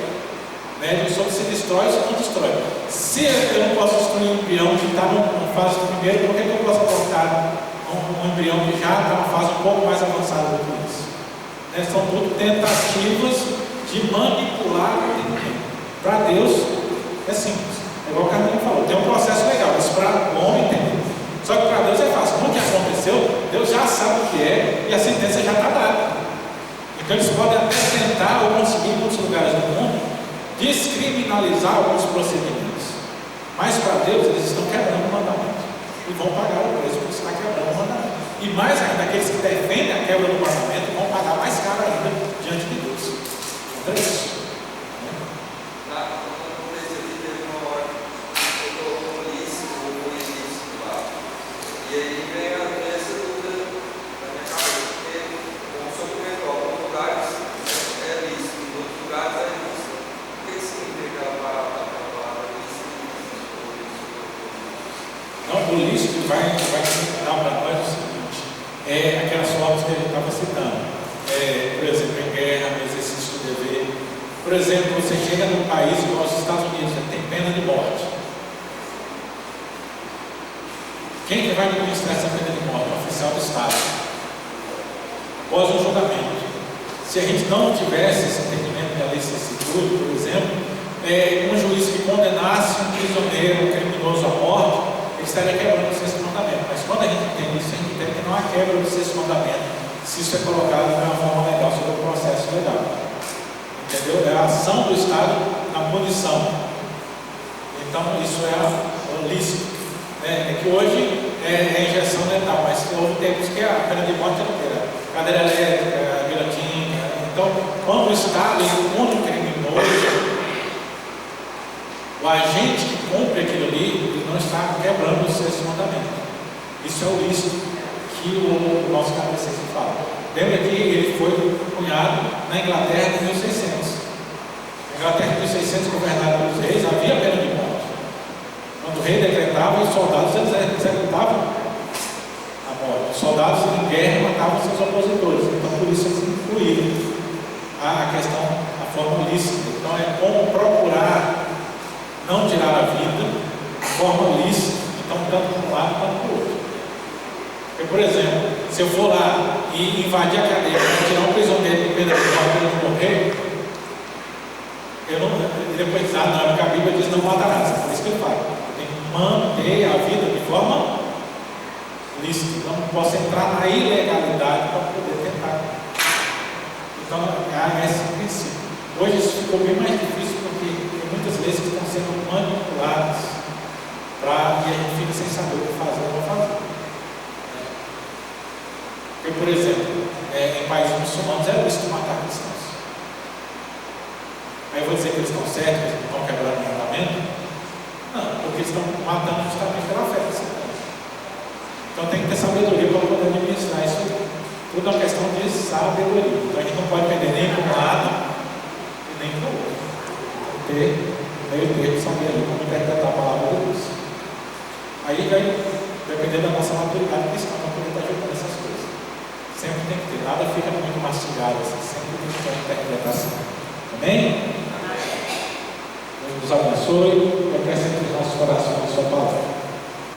sobre se destrói ou se não destrói. Se eu não posso destruir um embrião que está na fase primeira, por que eu posso cortar um embrião que já está numa fase um pouco mais avançada do que isso? São tudo tentativas de manipular o entendimento. Para Deus é simples, é igual o Carlinhos falou, tem um processo legal, mas para o homem entender. Só que para Deus é fácil, como que aconteceu, Deus já sabe o que é e a sentença já está dada. Então eles podem até tentar ou conseguir em muitos lugares do mundo descriminalizar alguns procedimentos, mas para Deus eles estão quebrando o mandamento e vão pagar o preço por estar quebrando o mandamento. E mais ainda, aqueles que defendem a quebra do mandamento vão pagar mais caro ainda diante de Deus. Então é isso. E aí vem essa dúvida na minha cabeça, porque, como o senhor comentou, em alguns lugares é lícito, em outros lugares é lícito. O que significa a palavra lícito? Não, o lícito vai dar para nós o seguinte: aquelas formas que ele estava citando. Por exemplo, em guerra, no exercício do dever. Por exemplo, você chega num país igual os Estados Unidos, tem pena de morte. Quem que vai administrar essa pena de morte? O oficial do Estado. Após um julgamento. Se a gente não tivesse esse entendimento da licitude, por exemplo, um juiz que condenasse um prisioneiro, um criminoso à morte, ele estaria quebrando o sexto mandamento. Mas quando a gente entende isso, a gente entende que não há quebra do sexto mandamento, se isso é colocado de uma forma legal sobre o processo legal. Entendeu? É a ação do Estado na punição. Então, isso é o lícito. É que hoje é injeção letal, mas houve tempos que a pena de morte era cadeira elétrica, guilhotina. Então, quando o Estado pune o criminoso, o agente que cumpre aquilo ali, ele não está quebrando o sexto mandamento. Isso é o lícito que o nosso catecismo fala. Lembra que ele foi cunhado na Inglaterra em 1600. Na Inglaterra em 1600, governada pelos reis, havia pena de morte. Quando o rei decretava, os soldados executavam a morte. Os soldados em guerra matavam seus opositores. Então, por isso eles incluíram a questão, a forma lícita. Então, é como procurar não tirar a vida de forma lícita, então, tanto para um lado quanto para o outro. Porque, por exemplo, se eu for lá e invadir a cadeia para tirar um prisioneiro de pena de morte para ele morrer, Depois diz, não, porque a Bíblia diz não matarás. Por isso que eu falo. Tem que manter a vida de forma lícita. Não posso entrar na ilegalidade para poder tentar. Então, é esse o princípio. Hoje isso ficou bem mais difícil porque tem muitas leis que estão sendo manipuladas e a gente fica sem saber o que fazer ou não fazer. Porque, por exemplo, em países muçulmanos é lícito matar cristãos. Aí eu vou dizer que eles estão certos, que eles não estão quebrando o mandamento? Não, porque eles estão matando justamente pela fé cristã. Então tem que ter sabedoria para poder administrar isso. Tudo é uma questão de sabedoria. Então a gente não pode perder nem para um lado e nem para o outro. Tem que ter meio termo, saber ali como interpretar a palavra de Deus. Aí vai depender da nossa maturidade cristã para poder estar jogando essas coisas. Sempre tem que ter, nada fica muito mastigado assim, sempre tem que ter uma interpretação. Amém? Deus nos abençoe e acrescente nos nossos corações a sua palavra.